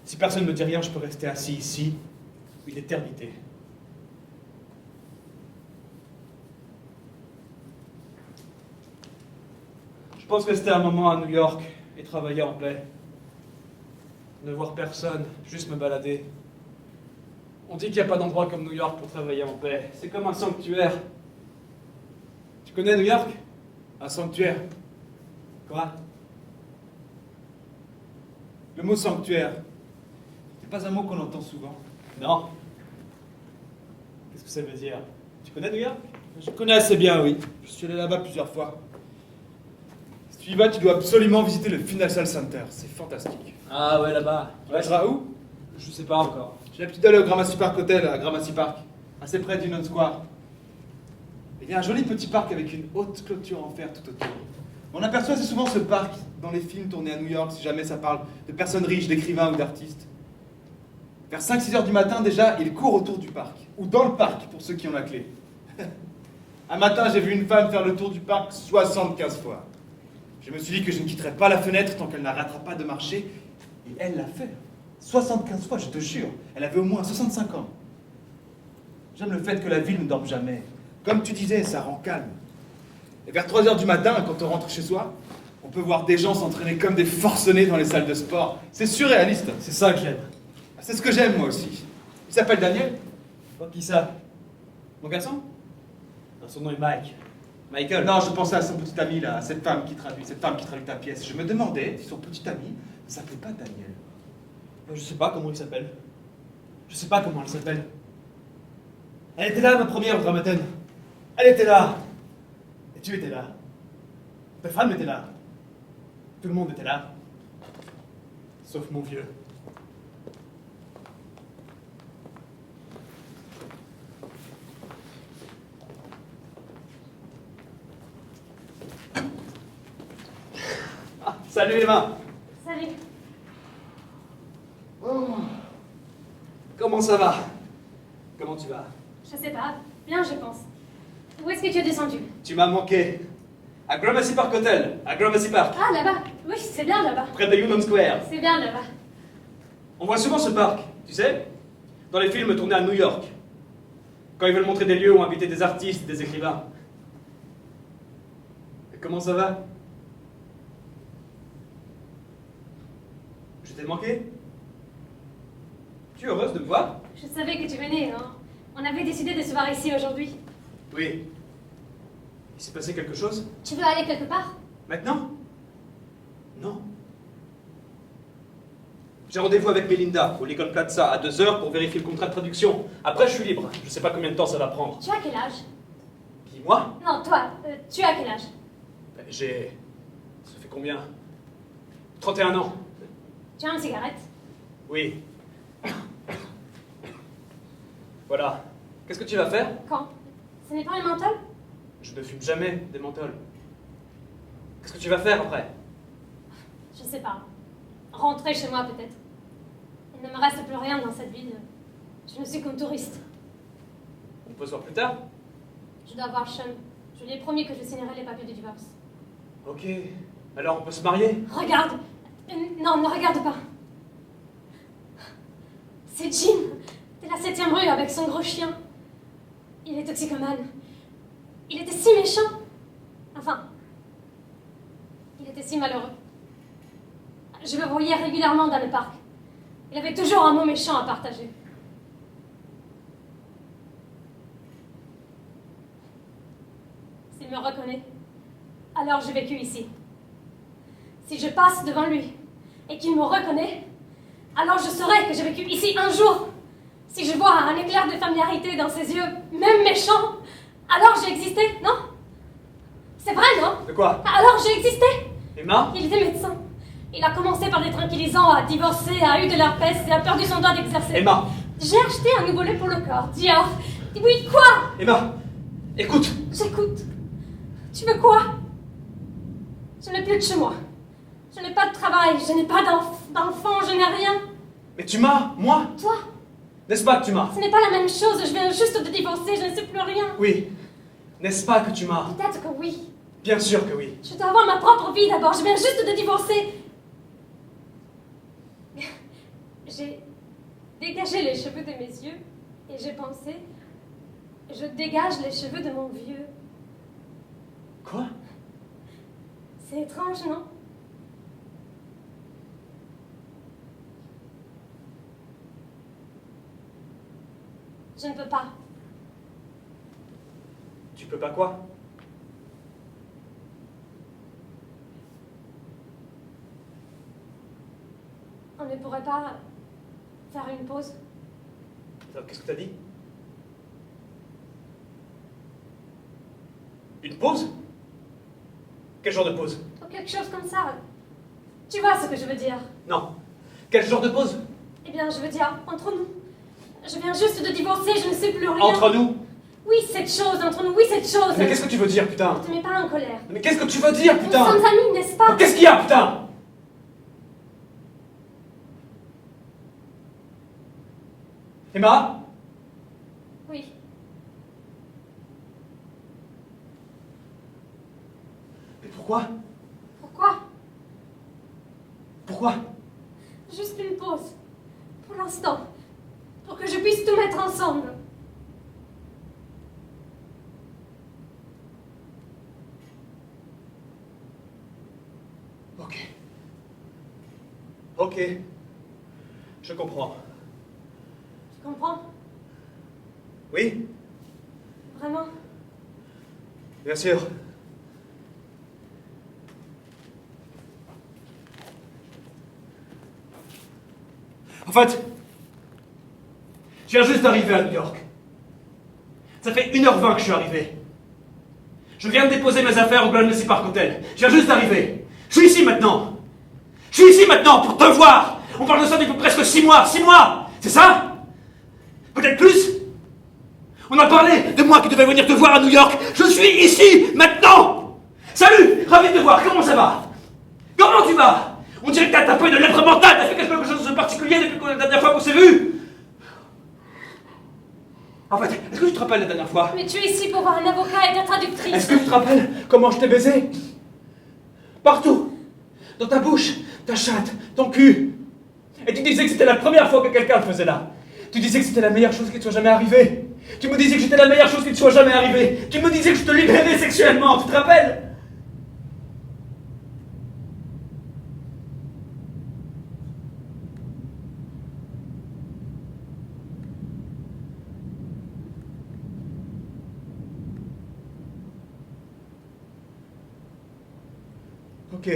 Si personne ne me dit rien, je peux rester assis ici une éternité. Je pense rester un moment à New York et travailler en paix. Ne voir personne, juste me balader. On dit qu'il n'y a pas d'endroit comme New York pour travailler en paix. C'est comme un sanctuaire. Tu connais New York? Un sanctuaire. Quoi? Le mot sanctuaire, c'est pas un mot qu'on entend souvent. Non. Qu'est-ce que ça veut dire? Tu connais New York? Je connais assez bien, oui. Je suis allé là-bas plusieurs fois. Si tu y vas, tu dois absolument visiter le Financial Center. C'est fantastique. Ah ouais, là-bas. Tu vas où? Je sais pas encore. J'ai l'habitude d'aller au Gramercy Park Hotel à Gramercy Park, assez près d'Union Square. Il y a un joli petit parc avec une haute clôture en fer tout autour. On aperçoit assez souvent ce parc dans les films tournés à New York, si jamais ça parle de personnes riches, d'écrivains ou d'artistes. Vers 5-6 heures du matin, déjà, ils courent autour du parc, ou dans le parc, pour ceux qui ont la clé. Un matin, j'ai vu une femme faire le tour du parc 75 fois. Je me suis dit que je ne quitterais pas la fenêtre tant qu'elle n'arrêtera pas de marcher, et elle l'a fait. 75 fois, je te jure. Elle avait au moins 65 ans. J'aime le fait que la ville ne dorme jamais. Comme tu disais, ça rend calme. Et vers 3 heures du matin, quand on rentre chez soi, on peut voir des gens s'entraîner comme des forcenés dans les salles de sport. C'est surréaliste. C'est ça que j'aime. C'est ce que j'aime, moi aussi. Il s'appelle Daniel. Quoi, qui ça? Mon garçon? Non, son nom est Mike. Michael? Non, je pensais à son petit ami, là, à cette femme qui traduit ta pièce. Je me demandais si son petit ami ne s'appelait pas Daniel. Je sais pas comment il s'appelle. Je sais pas comment elle s'appelle. Elle était là, ma première au Dramaten. Elle était là. Et tu étais là. Ta femme était là. Tout le monde était là. Sauf mon vieux. Ah, salut Emma. Salut. Comment ça va? Comment tu vas? Je sais pas. Bien, je pense. Où est-ce que tu es descendu? Tu m'as manqué. À Gramercy Park Hotel, à Gramercy Park, Ah, là-bas. Oui, c'est bien là-bas. près de Union Square. C'est bien là-bas. On voit souvent ce parc, tu sais, dans les films tournés à New York, quand ils veulent montrer des lieux où inviter des artistes, des écrivains. Et comment ça va? Je t'ai manqué? Tu es heureuse de me voir? Je savais que tu venais, hein. On avait décidé de se voir ici aujourd'hui. Oui. Il s'est passé quelque chose? Tu veux aller quelque part? Maintenant? Non. J'ai rendez-vous avec Melinda au Lincoln Plaza à 2h pour vérifier le contrat de traduction. Après, je suis libre. Je sais pas combien de temps ça va prendre. Tu as quel âge? Qui, moi? Non, toi. Tu as quel âge? J'ai... Ça fait combien? 31 ans. Tu as une cigarette? Oui. Voilà. Qu'est-ce que tu vas faire? Quand? Ce n'est pas un menthol? Je ne fume jamais des menthols. Qu'est-ce que tu vas faire après? Je sais pas. Rentrer chez moi peut-être. Il ne me reste plus rien dans cette ville. Je ne suis qu'une touriste. On peut se voir plus tard? Je dois voir Sean. Je lui ai promis que je signerai les papiers du divorce. Ok. Alors on peut se marier? Regarde. Non, ne regarde pas. C'est Jim, de la 7e rue avec son gros chien. Il est toxicomane. Il était si méchant. Enfin, il était si malheureux. Je le voyais régulièrement dans le parc. Il avait toujours un mot méchant à partager. S'il me reconnaît, alors j'ai vécu ici. Si je passe devant lui et qu'il me reconnaît, alors je saurai que j'ai vécu ici un jour. Si je vois un éclair de familiarité dans ses yeux, même méchants, alors j'ai existé, non? C'est vrai, non? De quoi? Alors j'ai existé. Emma? Il était médecin. Il a commencé par des tranquillisants, a divorcé, a eu de l'herpès et a perdu son droit d'exercer. Emma! J'ai acheté un nouveau lait pour le corps. Dior. Oui, quoi? Emma! Écoute! J'écoute. Tu veux quoi? Je n'ai plus de chez moi. Je n'ai pas de travail, je n'ai pas d'enfant, je n'ai rien. Mais tu m'as, moi? Toi? N'est-ce pas que tu m'as? Ce n'est pas la même chose, je viens juste de divorcer, je ne sais plus rien. Oui. N'est-ce pas que tu m'as? Peut-être que oui. Bien sûr que oui. Je dois avoir ma propre vie d'abord, je viens juste de divorcer. J'ai dégagé les cheveux de mes yeux et j'ai pensé, je dégage les cheveux de mon vieux. Quoi? C'est étrange, non? Je ne peux pas. Tu peux pas quoi? On ne pourrait pas faire une pause? Attends, qu'est-ce que t'as dit? Une pause? Quel genre de pause? Ou quelque chose comme ça. Tu vois ce que je veux dire? Non. Quel genre de pause? Eh bien, je veux dire, entre nous. Je viens juste de divorcer, je ne sais plus rien. Entre nous? Oui, cette chose, entre nous, oui, cette chose. Mais qu'est-ce que tu veux dire, putain? Ne te mets pas en colère. Mais qu'est-ce que tu veux dire, Nous putain? sommes amis, n'est-ce pas? Mais qu'est-ce qu'il y a, putain? Emma? Oui. Mais pourquoi? Pourquoi? Pourquoi? Juste une pause. Pour l'instant. Pour que je puisse tout mettre ensemble. Ok. Ok. Je comprends. Tu comprends? Oui? Vraiment? Bien sûr. En fait, je viens juste d'arriver à New York. Ça fait 1h20 que je suis arrivé. Je viens de déposer mes affaires au Gramercy Park Hotel. Je viens juste d'arriver. Je suis ici maintenant. Je suis ici maintenant pour te voir. On parle de ça depuis presque 6 mois. 6 mois! C'est ça? Peut-être plus? On a parlé de moi qui devais venir te voir à New York. Je suis ici, maintenant. Salut, ravi de te voir. Comment ça va? Comment tu vas? On dirait que t'as tapé de lèvres mentales. T'as fait quelque chose de particulier depuis la dernière fois qu'on s'est vu? En fait, est-ce que tu te rappelles la dernière fois? Mais tu es ici pour voir un avocat et ta traductrice. Est-ce que tu te rappelles comment je t'ai baisé? Partout. Dans ta bouche, ta chatte, ton cul. Et tu disais que c'était la première fois que quelqu'un le faisait là. Tu disais que c'était la meilleure chose qui te soit jamais arrivée. Tu me disais que j'étais la meilleure chose qui te soit jamais arrivée. Tu me disais que je te libérais sexuellement, tu te rappelles? Ok.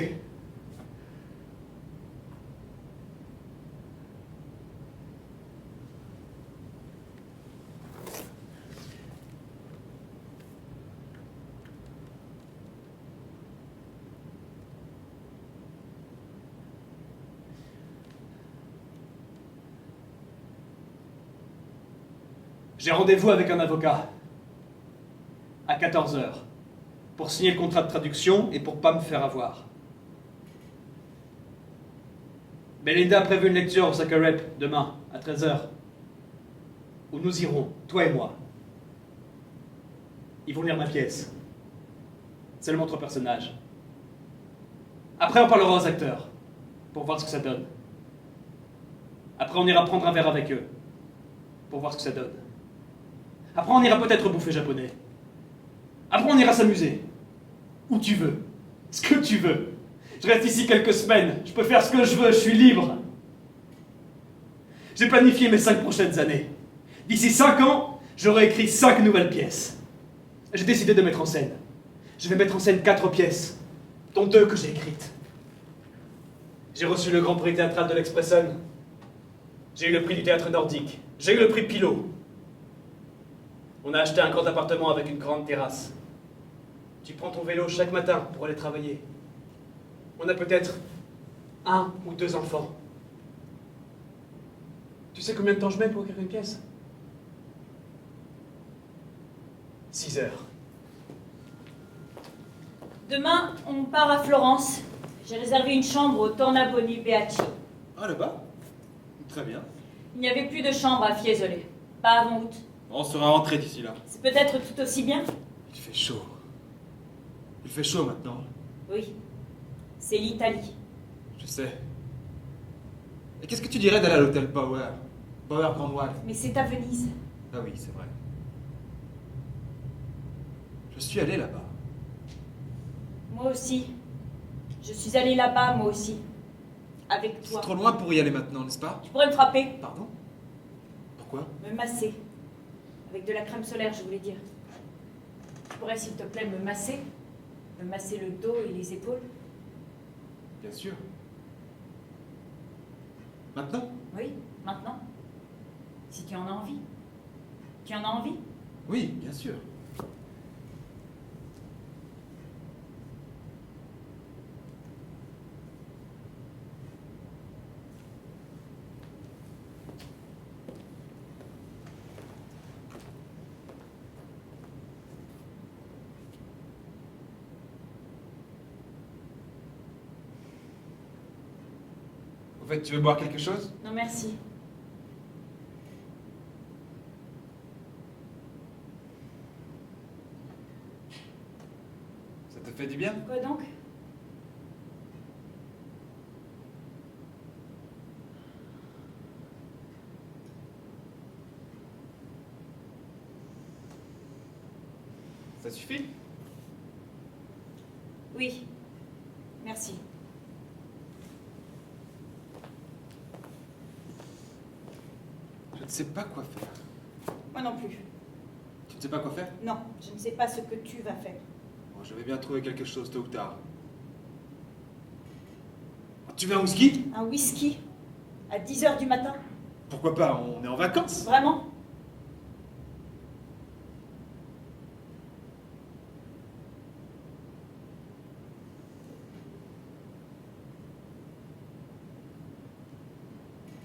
J'ai rendez-vous avec un avocat à 14h pour signer le contrat de traduction et pour pas me faire avoir. Belinda a prévu une lecture au Sacre Rep demain à 13h. où nous irons, toi et moi. Ils vont lire ma pièce. Seulement 3 personnages. Après, on parlera aux acteurs, pour voir ce que ça donne. Après, on ira prendre un verre avec eux, pour voir ce que ça donne. Après, on ira peut-être bouffer japonais. Après, on ira s'amuser. Où tu veux. Ce que tu veux. Je reste ici quelques semaines. Je peux faire ce que je veux. Je suis libre. J'ai planifié mes 5 prochaines années. D'ici 5 ans, j'aurai écrit 5 nouvelles pièces. J'ai décidé de mettre en scène. Je vais mettre en scène 4 pièces, dont 2 que j'ai écrites. J'ai reçu le Grand Prix théâtral de l'Expression. J'ai eu le prix du théâtre nordique. J'ai eu le prix Pilot. On a acheté un grand appartement avec une grande terrasse. Tu prends ton vélo chaque matin pour aller travailler. On a peut-être 1 ou 2 enfants. Tu sais combien de temps je mets pour écrire une pièce? 6 heures. Demain, on part à Florence. J'ai réservé une chambre au Tornabuoni Beacci. Ah, là-bas? Très bien. Il n'y avait plus de chambre à Fiesole. Pas avant août. On sera rentré d'ici là. C'est peut-être tout aussi bien. Il fait chaud. Il fait chaud maintenant. Oui. C'est l'Italie. Je sais. Et qu'est-ce que tu dirais d'aller à l'hôtel Bauer? Bauer Cornwall. Mais c'est à Venise. Ah oui, c'est vrai. Je suis allé là-bas. Moi aussi. Je suis allée là-bas, moi aussi. Avec C'est toi. trop loin pour y aller maintenant, n'est-ce pas? Tu pourrais me frapper, Pardon? Pourquoi? me masser. Avec de la crème solaire, je voulais dire. Tu pourrais, s'il te plaît, me masser? Me masser le dos et les épaules? Bien sûr. Maintenant? Oui, maintenant. Si tu en as envie. Tu en as envie? Oui, bien sûr. En fait, tu veux boire quelque chose? Non, merci. Ça te fait du bien? Quoi donc? Ça suffit? Oui. Merci. Je ne sais pas quoi faire. Moi non plus. Tu ne sais pas quoi faire? Non, je ne sais pas ce que tu vas faire. Bon, je vais bien trouver quelque chose tôt ou tard. Tu veux un whisky? Un whisky? À 10h du matin? Pourquoi pas? On est en vacances. Vraiment?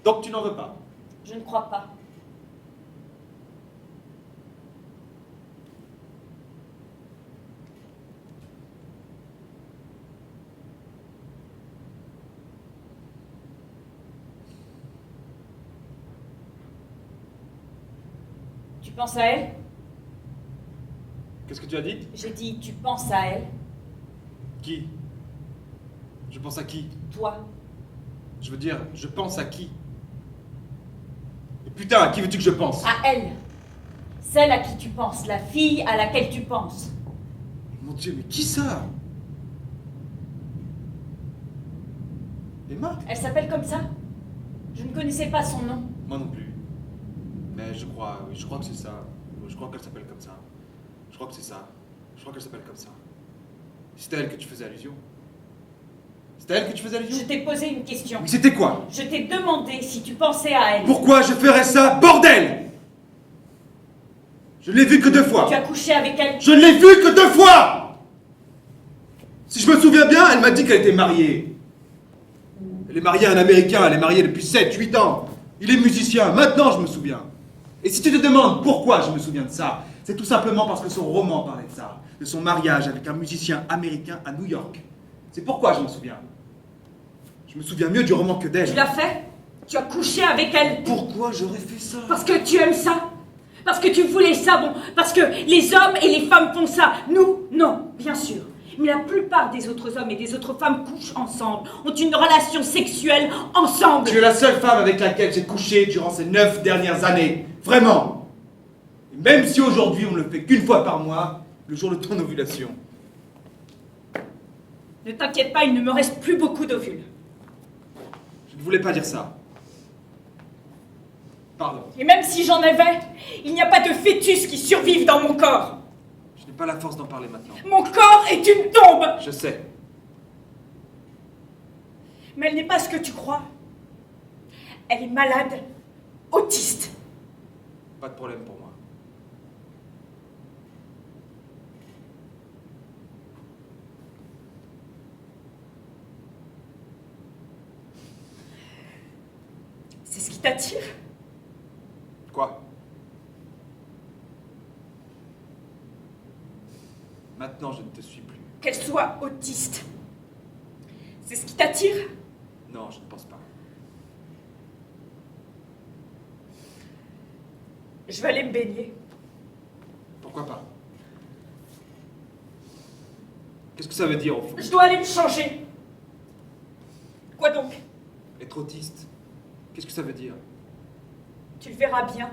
Donc tu n'en veux pas? Je ne crois pas. Tu penses à elle? Qu'est-ce que tu as dit? J'ai dit, tu penses à elle? Qui? Je pense à qui? Toi? Je veux dire, je pense à qui? Et putain, à qui veux-tu que je pense? À elle. Celle à qui tu penses, la fille à laquelle tu penses. Mon Dieu, mais qui ça? Emma? Elle s'appelle comme ça? Je ne connaissais pas son nom. Moi non plus. Mais je crois que c'est ça. Je crois qu'elle s'appelle comme ça. Je crois que c'est ça. Je crois qu'elle s'appelle comme ça. C'était à elle que tu faisais allusion. C'était à elle que tu faisais allusion? Je t'ai posé une question. Mais c'était quoi? Je t'ai demandé si tu pensais à elle. Pourquoi je ferais ça, bordel? Je l'ai vue que 2 fois. Tu as couché avec elle? Je ne l'ai vue que 2 fois. Si je me souviens bien, elle m'a dit qu'elle était mariée. Elle est mariée à un Américain, elle est mariée depuis 7-8 ans. Il est musicien, maintenant je me souviens. Et si tu te demandes pourquoi je me souviens de ça, c'est tout simplement parce que son roman parlait de ça, de son mariage avec un musicien américain à New York. C'est pourquoi je m'en souviens. Je me souviens mieux du roman que d'elle. Tu l'as fait? Tu as couché avec elle? Pourquoi j'aurais fait ça? Parce que tu aimes ça? Parce que tu voulais ça, bon, parce que les hommes et les femmes font ça. Nous, non, bien sûr. Mais la plupart des autres hommes et des autres femmes couchent ensemble, ont une relation sexuelle ensemble. Tu es la seule femme avec laquelle j'ai couché durant ces 9 dernières années. Vraiment. Et même si aujourd'hui on ne le fait qu'une fois par mois, le jour de ton ovulation. Ne t'inquiète pas, il ne me reste plus beaucoup d'ovules. Je ne voulais pas dire ça. Pardon. Et même si j'en avais, il n'y a pas de fœtus qui survive dans mon corps. Je n'ai pas la force d'en parler maintenant. Mon corps est une tombe. Je sais. Mais elle n'est pas ce que tu crois. Elle est malade, autiste. Pas de problème pour moi. C'est ce qui t'attire? Quoi? Maintenant, je ne te suis plus. Qu'elle soit autiste. C'est ce qui t'attire? Non, je ne pense pas. Je vais aller me baigner. Pourquoi pas? Qu'est-ce que ça veut dire au fond? Je dois aller me changer. Quoi donc? Être autiste? Qu'est-ce que ça veut dire? Tu le verras bien.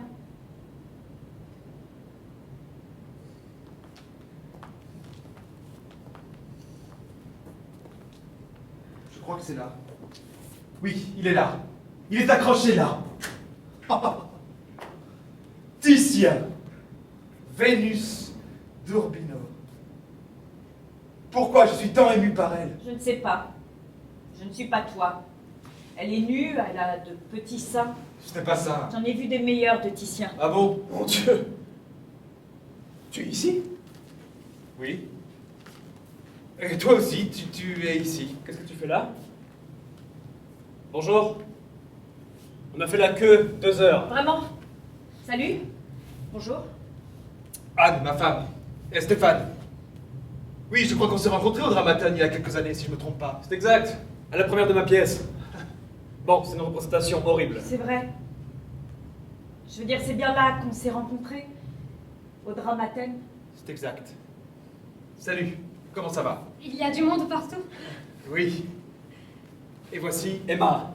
Je crois que c'est là. Oui, il est là. Il est accroché là. Titien. Vénus d'Urbino. Pourquoi je suis tant ému par elle? Je ne sais pas. Je ne suis pas toi. Elle est nue, elle a de petits seins. Ce n'est pas ça. J'en ai vu des meilleurs de Titien. Ah bon? Mon Dieu. Tu es ici? Oui. Et toi aussi, tu es ici. Qu'est-ce que tu fais là? Bonjour. On a fait la queue 2 heures. Vraiment? Salut? Bonjour? Anne, ma femme. Et Stéphane. Oui, je crois qu'on s'est rencontrés au Dramaten il y a quelques années, si je ne me trompe pas. C'est exact. À la première de ma pièce. Bon, c'est une représentation horrible. C'est vrai. Je veux dire, c'est bien là qu'on s'est rencontrés. Au Dramaten. C'est exact. Salut, comment ça va? Il y a du monde partout. Oui. Et voici... Emma.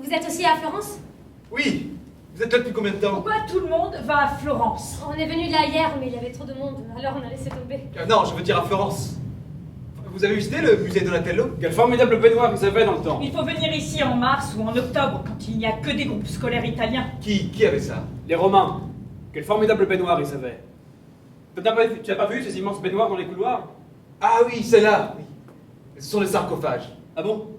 Vous êtes aussi à Florence? Oui. Vous êtes là depuis combien de temps? Pourquoi tout le monde va à Florence? On est venu là hier, mais il y avait trop de monde, alors on a laissé tomber. Non, je veux dire à Florence. Vous avez visité le musée Donatello? Quel formidable baignoire ils avaient dans le temps. Il faut venir ici en mars ou en octobre, quand il n'y a que des groupes scolaires italiens. Qui avait ça? Les Romains. Quel formidable baignoire ils avaient. Tu n'as pas vu ces immenses baignoires dans les couloirs? Ah oui, celle-là. Oui. Ce sont les sarcophages. Ah bon?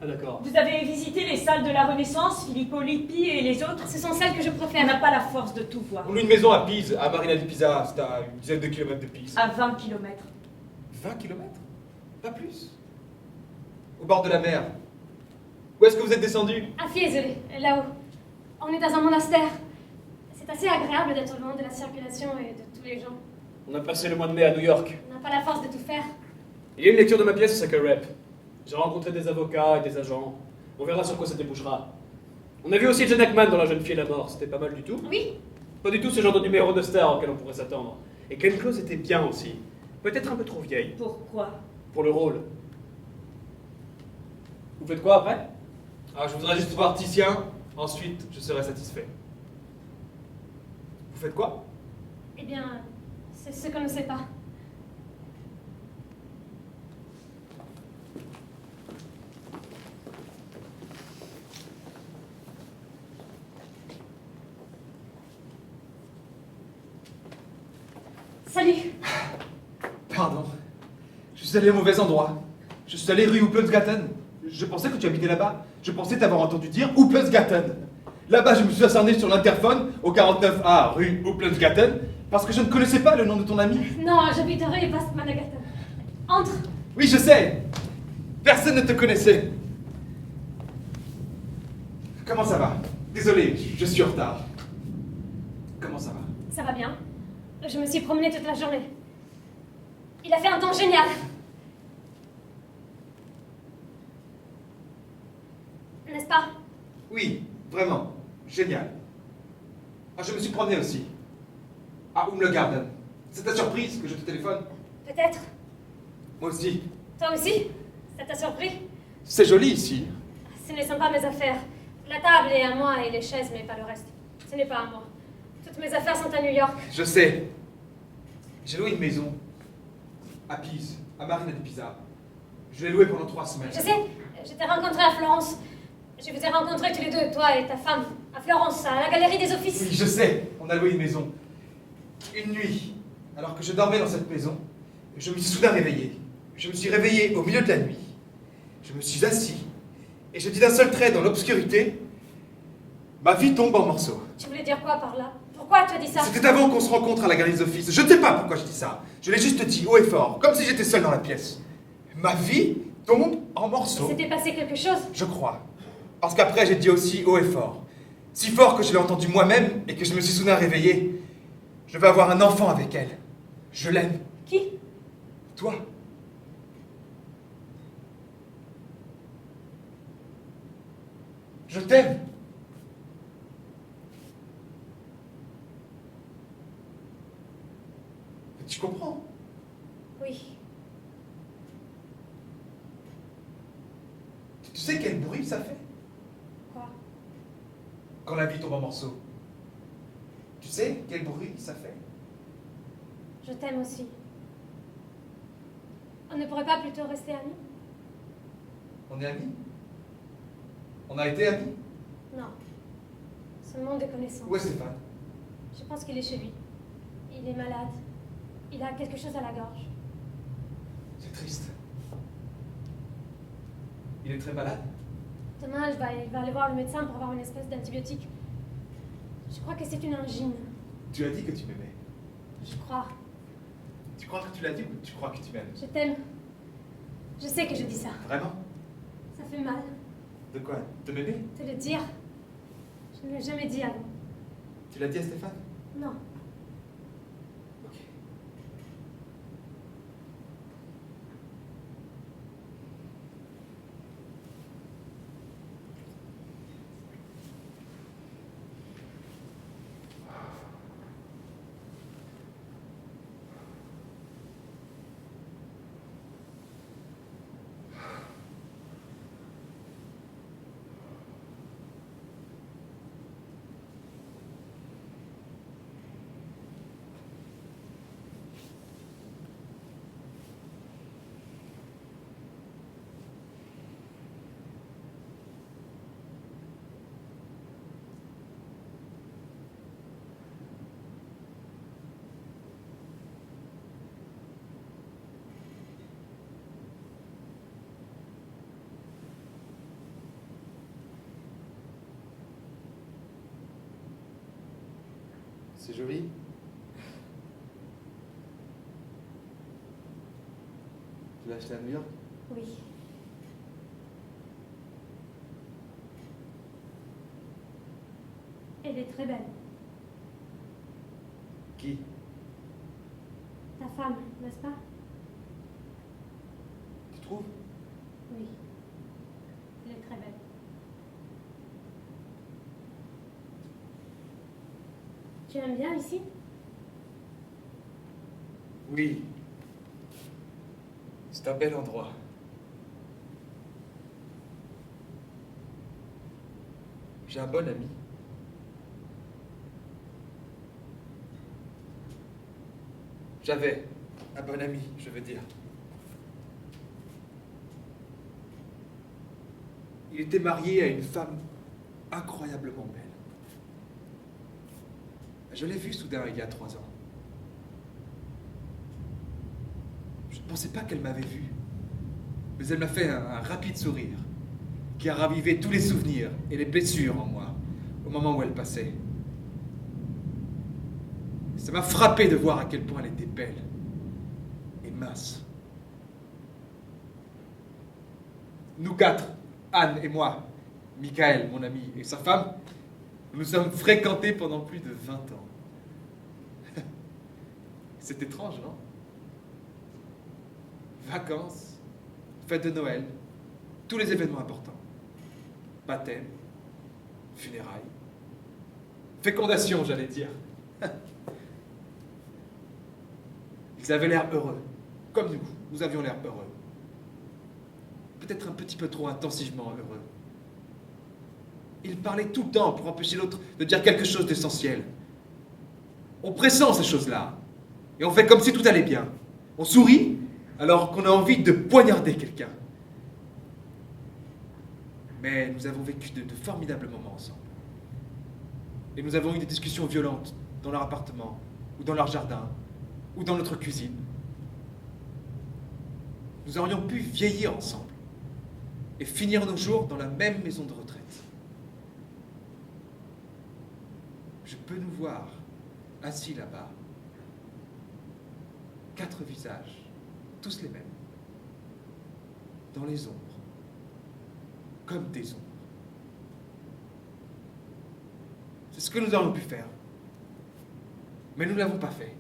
Ah d'accord. Vous avez visité les salles de la Renaissance, Filippo Lippi et les autres? Ce sont celles que je On préfère. n'a pas la force de tout voir. On loue une maison à Pise, à Marina di Pisa. C'est à une dizaine de kilomètres de Pise. À 20 km. 20 kilomètres? Pas plus. Au bord de la mer. Où est-ce que vous êtes descendu? À Fiesole, là-haut. On est dans un monastère. C'est assez agréable d'être loin de la circulation et de tous les gens. On a passé le mois de mai à New York. On n'a pas la force de tout faire. Il y a une lecture de ma pièce au Sacred Rep. J'ai rencontré des avocats et des agents. On verra sur quoi ça débouchera. On a vu aussi Jen Ackman dans La jeune fille et la mort. C'était pas mal du tout. Oui, Pas du tout ce genre de numéro de star auquel on pourrait s'attendre. Et Glenn Close était bien aussi. Peut-être un peu trop vieille. Pourquoi? Pour le rôle. Vous faites quoi après? Ah, je voudrais juste voir Titien. Ensuite, je serai satisfait. Vous faites quoi? eh bien, c'est ce qu'on ne sait pas. Salut. Pardon. Je suis allé au mauvais endroit. Je suis allé rue Uplandsgatten. Je pensais que tu habitais là-bas. Je pensais t'avoir entendu dire Uplandsgatten. Là-bas, je me suis acharné sur l'interphone au 49A rue Uplandsgatten parce que je ne connaissais pas le nom de ton ami. Non, j'habite rue Westmanagatten. Entre. Oui, je sais. Personne ne te connaissait. Comment ça va? Désolé, je suis en retard. Comment ça va? Ça va bien. Je me suis promenée toute la journée. Il a fait un temps génial. N'est-ce pas? Oui, vraiment. Génial. Ah, je me suis promené aussi. À Home Garden. C'est ta surprise que je te téléphone? Peut-être. Moi aussi. Toi aussi? Ça t'a surpris? C'est joli ici. Ce ne sont pas mes affaires. La table est à moi et les chaises, mais pas le reste. Ce n'est pas à moi. Toutes mes affaires sont à New York. Je sais. J'ai loué une maison. À Pise, à Marina di Pisa. Je l'ai louée pendant 3 semaines. Je sais, je t'ai rencontré à Florence. Je vous ai rencontrés tous les deux, toi et ta femme, à Florence, à la galerie des offices. Oui, je sais. On a loué une maison. Une nuit, alors que je dormais dans cette maison, je me suis soudain réveillé. Je me suis réveillé au milieu de la nuit. Je me suis assis. Et je dis d'un seul trait dans l'obscurité, ma vie tombe en morceaux. Tu voulais dire quoi par là? Pourquoi tu as dit ça? C'était avant qu'on se rencontre à la galerie des offices. Je ne sais pas pourquoi je dis ça. Je l'ai juste dit haut et fort, comme si j'étais seul dans la pièce. Ma vie tombe en morceaux. Il s'était passé quelque chose? Je crois. Parce qu'après, j'ai dit aussi haut et fort. Si fort que je l'ai entendu moi-même et que je me suis soudain réveillé. Je vais avoir un enfant avec elle. Je l'aime. Qui? Toi. Je t'aime. Tu comprends? Oui. Tu sais quel bruit ça fait Quoi? quand la vie tombe en morceaux? Tu sais quel bruit ça fait? Je t'aime aussi. On ne pourrait pas plutôt rester amis? On est amis? On a été amis? Non. Seulement des connaissances. Où est Stéphane? Je pense qu'il est chez lui. Il est malade. Il a quelque chose à la gorge. C'est triste. Il est très malade? Demain, il va aller voir le médecin pour avoir une espèce d'antibiotique. Je crois que c'est une angine. Tu as dit que tu m'aimais. Je crois. Tu crois que tu l'as dit ou tu crois que tu m'aimes? Je t'aime. Je sais que je dis ça. Vraiment? Ça fait mal De quoi? De m'aimer? de le dire. Je ne l'ai jamais dit avant. Tu l'as dit à Stéphane? Non. Ok. C'est joli. Tu l'as acheté à New York? Oui. Elle est très belle. Qui? Ta femme, n'est-ce pas? Tu trouves? Oui. Elle est très belle. Tu aimes bien ici? Oui. C'est un bel endroit. J'ai un bon ami. J'avais un bon ami, je veux dire. Il était marié à une femme incroyablement belle. Je l'ai vue soudain il y a 3 ans. Je ne pensais pas qu'elle m'avait vu. Mais elle m'a fait un rapide sourire qui a ravivé tous les souvenirs et les blessures en moi au moment où elle passait. Ça m'a frappé de voir à quel point elle était belle et mince. Nous 4, Anne et moi, Michael, mon ami, et sa femme, nous nous sommes fréquentés pendant plus de 20 ans. C'est étrange, non? Vacances, fête de Noël, tous les événements importants. Baptême, funérailles, Fécondation, j'allais dire. Ils avaient l'air heureux. Comme nous avions l'air heureux. Peut-être un petit peu trop intensivement heureux. Ils parlaient tout le temps pour empêcher l'autre de dire quelque chose d'essentiel. On pressent ces choses-là. Et on fait comme si tout allait bien. On sourit alors qu'on a envie de poignarder quelqu'un. Mais nous avons vécu de formidables moments ensemble. Et nous avons eu des discussions violentes dans leur appartement, ou dans leur jardin, ou dans notre cuisine. Nous aurions pu vieillir ensemble et finir nos jours dans la même maison de retraite. Je peux nous voir assis là-bas, 4 visages, tous les mêmes, dans les ombres, comme des ombres. C'est ce que nous aurions pu faire. Mais nous ne l'avons pas fait.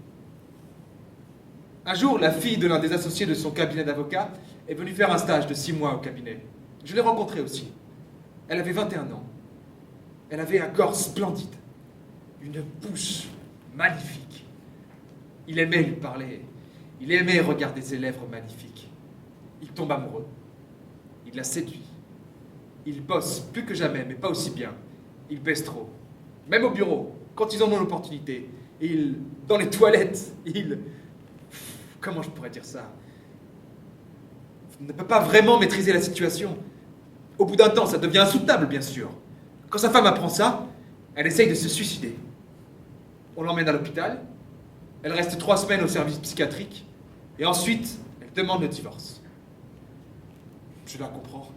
Un jour, la fille de l'un des associés de son cabinet d'avocat est venue faire un stage de 6 mois au cabinet. Je l'ai rencontrée aussi. Elle avait 21 ans. Elle avait un corps splendide, une bouche magnifique. Il aimait lui parler. Il aimait regarder ses lèvres magnifiques. Il tombe amoureux. Il la séduit. Il bosse plus que jamais, mais pas aussi bien. Il baisse trop. Même au bureau, quand ils en ont l'opportunité. Dans les toilettes, comment je pourrais dire ça? Il ne peut pas vraiment maîtriser la situation. Au bout d'un temps, ça devient insoutenable, bien sûr. Quand sa femme apprend ça, elle essaye de se suicider. On l'emmène à l'hôpital, elle reste 3 semaines au service psychiatrique, et ensuite, elle demande le divorce. Je la comprends.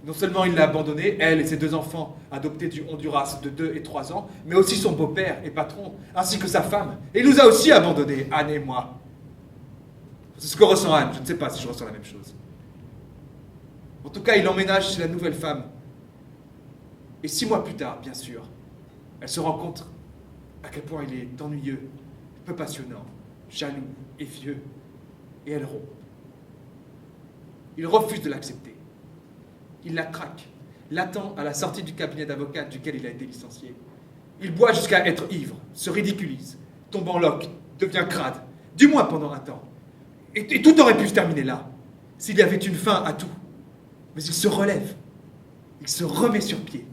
Non seulement il l'a abandonnée, elle et ses 2 enfants adoptés du Honduras de 2 et 3 ans, mais aussi son beau-père et patron, ainsi que sa femme. Et il nous a aussi abandonnés, Anne et moi. C'est ce que ressent Anne, je ne sais pas si je ressens la même chose. En tout cas, il emménage chez la nouvelle femme. Et 6 mois plus tard, bien sûr, elle se rend compte à quel point il est ennuyeux, peu passionnant, jaloux et vieux. Et elle rompt. Il refuse de l'accepter. Il la traque, l'attend à la sortie du cabinet d'avocat duquel il a été licencié. Il boit jusqu'à être ivre, se ridiculise, tombe en loque, devient crade, du moins pendant un temps. Et tout aurait pu se terminer là, s'il y avait une fin à tout. Mais il se relève, il se remet sur pied.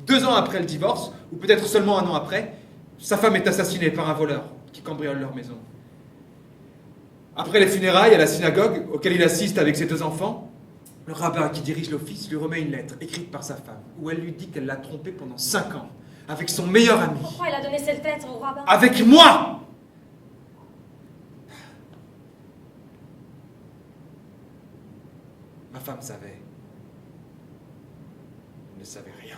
2 ans après le divorce, ou peut-être seulement 1 an après, sa femme est assassinée par un voleur qui cambriole leur maison. Après les funérailles à la synagogue, auquel il assiste avec ses 2 enfants, le rabbin qui dirige l'office lui remet une lettre écrite par sa femme, où elle lui dit qu'elle l'a trompé pendant 5 ans, avec son meilleur ami. Pourquoi elle a donné cette lettre au rabbin? Avec moi! Ma femme savait. Elle ne savait rien.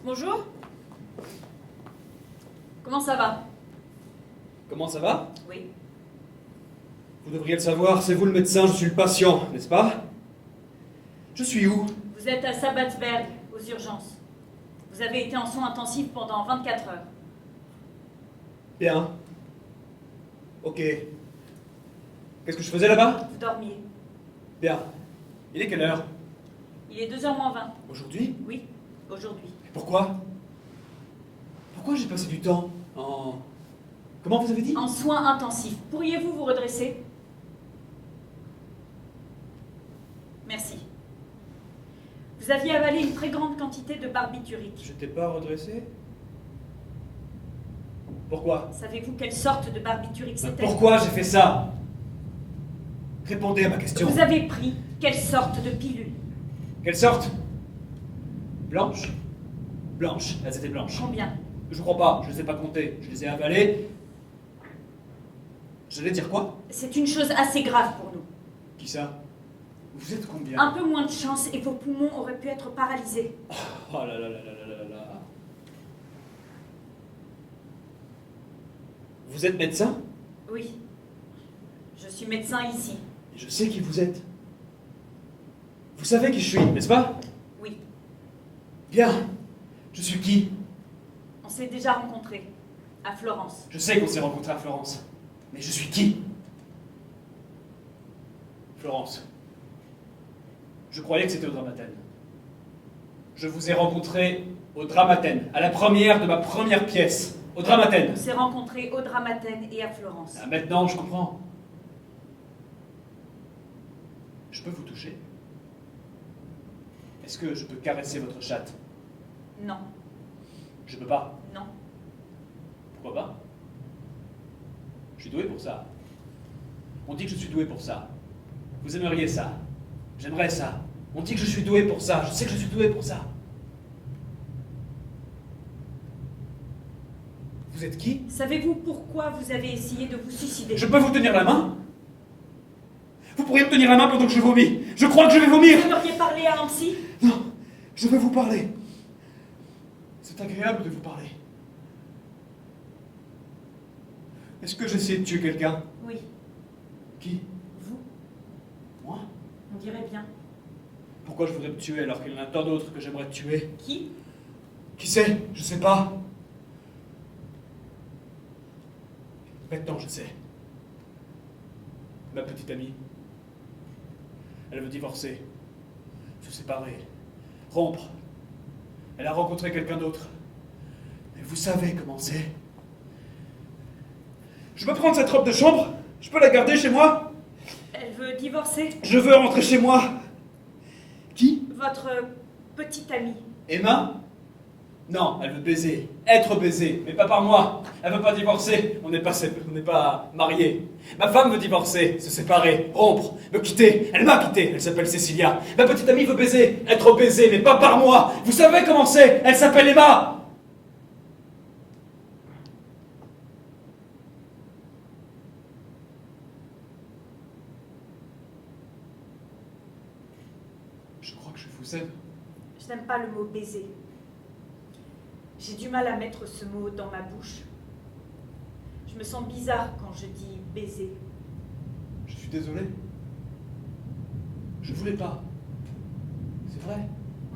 Bonjour. Comment ça va? Comment ça va? Oui. Vous devriez le savoir, c'est vous le médecin, je suis le patient, n'est-ce pas? Je suis où? Vous êtes à Sabbatsberg, aux urgences. Vous avez été en soins intensifs pendant 24 heures. Bien. Ok. Qu'est-ce que je faisais là-bas? Vous dormiez. Bien. Il est quelle heure? Il est 2h moins 20. Aujourd'hui? Oui, aujourd'hui. Pourquoi? Pourquoi j'ai passé du temps en... Comment vous avez dit? En soins intensifs. Pourriez-vous vous redresser? Merci. Vous aviez avalé une très grande quantité de barbiturique. Je t'ai pas redressé? Pourquoi? Savez-vous quelle sorte de barbiturique c'était? Pourquoi j'ai fait ça? Répondez à ma question. Vous avez pris quelle sorte de pilule? Quelle sorte? Blanche? Blanche, elles étaient blanches. Combien? Je crois pas, je les ai pas comptées. Je les ai avalées. J'allais dire quoi? C'est une chose assez grave pour nous. Qui ça? Vous êtes combien? Un peu moins de chance et vos poumons auraient pu être paralysés. Oh là là là là là là là. Vous êtes médecin? Oui. Je suis médecin ici. Et je sais qui vous êtes. Vous savez qui je suis, n'est-ce pas? Oui. Bien. Je suis qui? On s'est déjà rencontrés. À Florence. Je sais qu'on s'est rencontrés à Florence. Mais je suis qui? Florence. Je croyais que c'était au Dramaten. Je vous ai rencontré au Dramaten, à la première de ma première pièce. Au Dramaten. On s'est rencontrés au Dramaten et à Florence. Ah, maintenant, je comprends. Je peux vous toucher? Est-ce que je peux caresser votre chatte? Non. Je peux pas. Non. Pourquoi pas? Je suis doué pour ça. On dit que je suis doué pour ça. Vous aimeriez ça. J'aimerais ça. On dit que je suis doué pour ça. Je sais que je suis doué pour ça. Vous êtes qui? Savez-vous pourquoi vous avez essayé de vous suicider? Je peux vous tenir la main? Vous pourriez me tenir la main pendant que je vomis. Je crois que je vais vomir. Vous auriez parlé à un psy? Non, je veux vous parler. C'est agréable de vous parler. Est-ce que j'essaie de tuer quelqu'un? Oui. Qui? Vous? Moi? On dirait bien. Pourquoi je voudrais me tuer alors qu'il y en a tant d'autres que j'aimerais tuer? Qui? Qui sait? Je sais pas. Maintenant, je sais. Ma petite amie. Elle veut divorcer. Se séparer. Rompre. Elle a rencontré quelqu'un d'autre. Et vous savez comment c'est. Je peux prendre cette robe de chambre? Je peux la garder chez moi? Elle veut divorcer? Je veux rentrer chez moi. Qui? Votre petite amie. Emma? Non, elle veut baiser. Être baisée, mais pas par moi. Elle veut pas divorcer. On n'est pas mariés. Ma femme veut divorcer, se séparer, rompre, me quitter. Elle m'a quitté. Elle s'appelle Cécilia. Ma petite amie veut baiser. Être baisée, mais pas par moi. Vous savez comment c'est? Elle s'appelle Emma. Je crois que je vous aime. Je n'aime pas le mot baiser. J'ai du mal à mettre ce mot dans ma bouche. Je me sens bizarre quand je dis baiser. Je suis désolé. Je voulais pas. C'est vrai.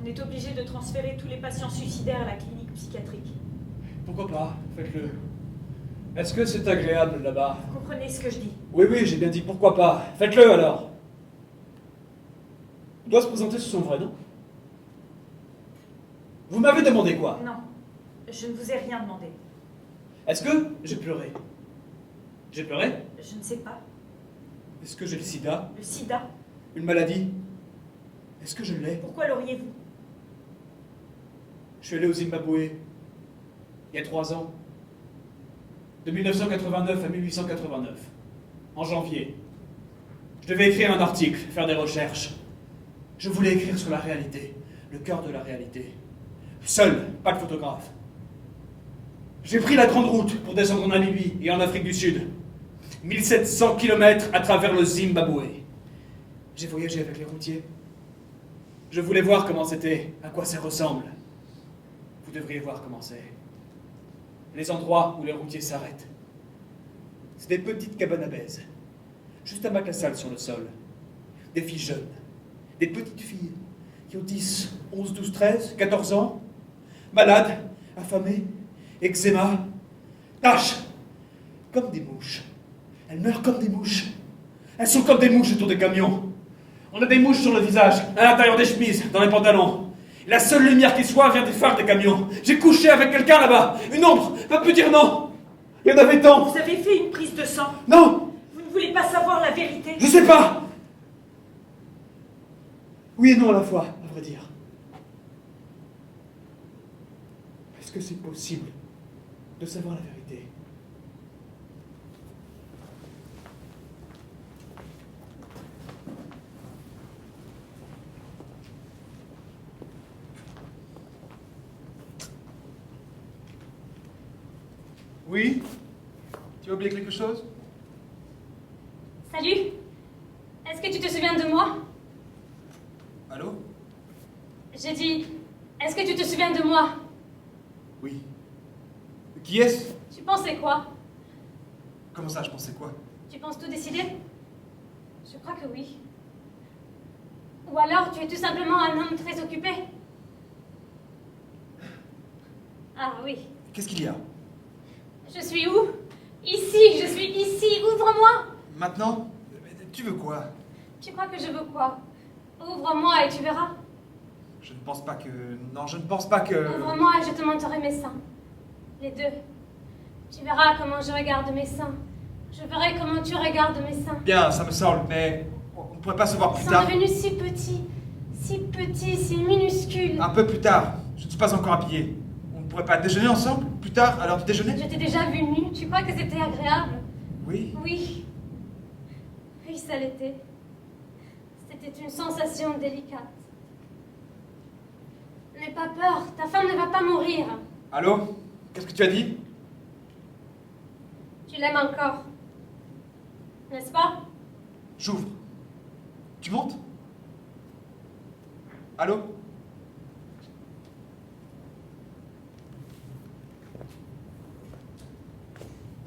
On est obligé de transférer tous les patients suicidaires à la clinique psychiatrique. Pourquoi pas? Faites-le. Est-ce que c'est agréable là-bas? Vous comprenez ce que je dis? Oui, oui, j'ai bien dit pourquoi pas. Faites-le alors. Il doit se présenter sous son vrai nom. Vous m'avez demandé quoi? Non, je ne vous ai rien demandé. Est-ce que j'ai pleuré? J'ai pleuré? Je ne sais pas. Est-ce que j'ai le sida? Le sida? Une maladie? Est-ce que je l'ai? Pourquoi l'auriez-vous? Je suis allé au Zimbabwe il y a 3 ans. De 1989 à 1889. En janvier. Je devais écrire un article, faire des recherches. Je voulais écrire sur la réalité, le cœur de la réalité. Seul, pas de photographe. J'ai pris la grande route pour descendre en Namibie et en Afrique du Sud. 1700 km à travers le Zimbabwe. J'ai voyagé avec les routiers. Je voulais voir comment c'était, à quoi ça ressemble. Vous devriez voir comment c'est. Les endroits où les routiers s'arrêtent. C'est des petites cabanes à baise. Juste un bac à sable sur le sol. Des filles jeunes. Des petites filles qui ont 10, 11, 12, 13, 14 ans. Malades, affamées, eczéma, taches, comme des mouches. Elles meurent comme des mouches. Elles sont comme des mouches autour des camions. On a des mouches sur le visage, à l'intérieur des chemises, dans les pantalons. La seule lumière qui soit vient des phares des camions. J'ai couché avec quelqu'un là-bas. Une ombre va plus dire non. Il y en avait tant. Vous avez fait une prise de sang. Non, Vous ne voulez pas savoir la vérité. je sais pas. Oui et non à la fois, à vrai dire. Est-ce que c'est possible de savoir la vérité? Oui? Tu as oublié quelque chose? Salut. Est-ce que tu te souviens de moi? Allô? J'ai dit, est-ce que tu te souviens de moi? Oui. Qui est-ce? Tu pensais quoi? Comment ça, je pensais quoi? Tu penses tout décider? Je crois que oui. Ou alors tu es tout simplement un homme très occupé? Ah oui. Qu'est-ce qu'il y a? Je suis où? Ici, je suis ici, ouvre-moi! Maintenant? Tu veux quoi? Tu crois que je veux quoi? Ouvre-moi et tu verras. Je ne pense pas que... Non, je ne pense pas que... Ouvre-moi et je te montrerai mes seins. Les deux. Tu verras comment je regarde mes seins. Je verrai comment tu regardes mes seins. Bien, ça me semble, mais... On ne pourrait pas se voir Ils plus sont tard? devenus si petits, si minuscules. Un peu plus tard. Je ne suis pas encore habillé. On ne pourrait pas déjeuner ensemble? Plus tard, à l'heure du déjeuner? Je t'ai déjà vu nu. Tu crois que c'était agréable? Oui. Oui. Oui, ça l'était. C'était une sensation délicate. N'aie pas peur, ta femme ne va pas mourir. Allô? Qu'est-ce que tu as dit? Tu l'aimes encore. N'est-ce pas? J'ouvre. Tu montes? Allô?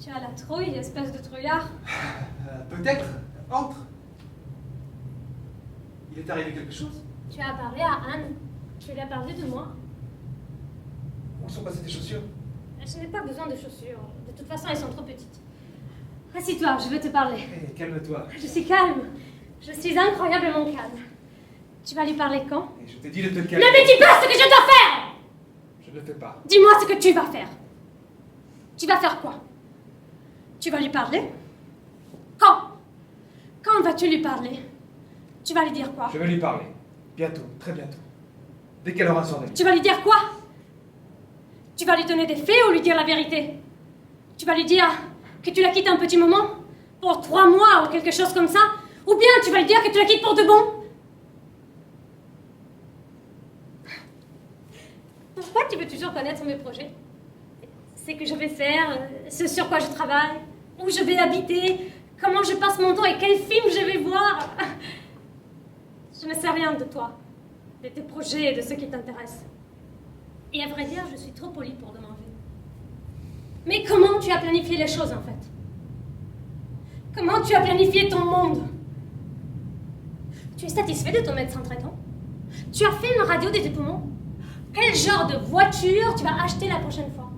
Tu as la trouille, espèce de trouillard. Peut-être. Entre. Il est arrivé quelque chose? Tu as parlé à Anne. Tu lui as parlé de moi. Où sont passées tes chaussures? Je n'ai pas besoin de chaussures. De toute façon, elles sont trop petites. Assis-toi, je veux te parler. Hé, calme-toi. Je suis calme. Je suis incroyablement calme. Tu vas lui parler quand? Et je t'ai dit de te calmer. Ne me dis pas ce que je dois faire! Je ne le fais pas. Dis-moi ce que tu vas faire. Tu vas faire quoi? Tu vas lui parler? Quand? Quand vas-tu lui parler? Tu vas lui dire quoi? Je vais lui parler. Bientôt, très bientôt. Dès qu'elle aura son avis. Tu vas lui dire quoi? Tu vas lui donner des faits ou lui dire la vérité? Tu vas lui dire que tu la quittes un petit moment? Pour 3 mois ou quelque chose comme ça? Ou bien tu vas lui dire que tu la quittes pour de bon? Pourquoi tu veux toujours connaître mes projets? Ce que je vais faire, ce sur quoi je travaille, où je vais habiter, comment je passe mon temps et quel film je vais voir. Je ne sais rien de toi, de tes projets et de ce qui t'intéresse. Et à vrai dire, je suis trop polie pour demander. Mais comment tu as planifié les choses en fait? Comment tu as planifié ton monde? Tu es satisfait de ton médecin traitant? Tu as fait une radio des tes poumons? Quel genre de voiture tu vas acheter la prochaine fois?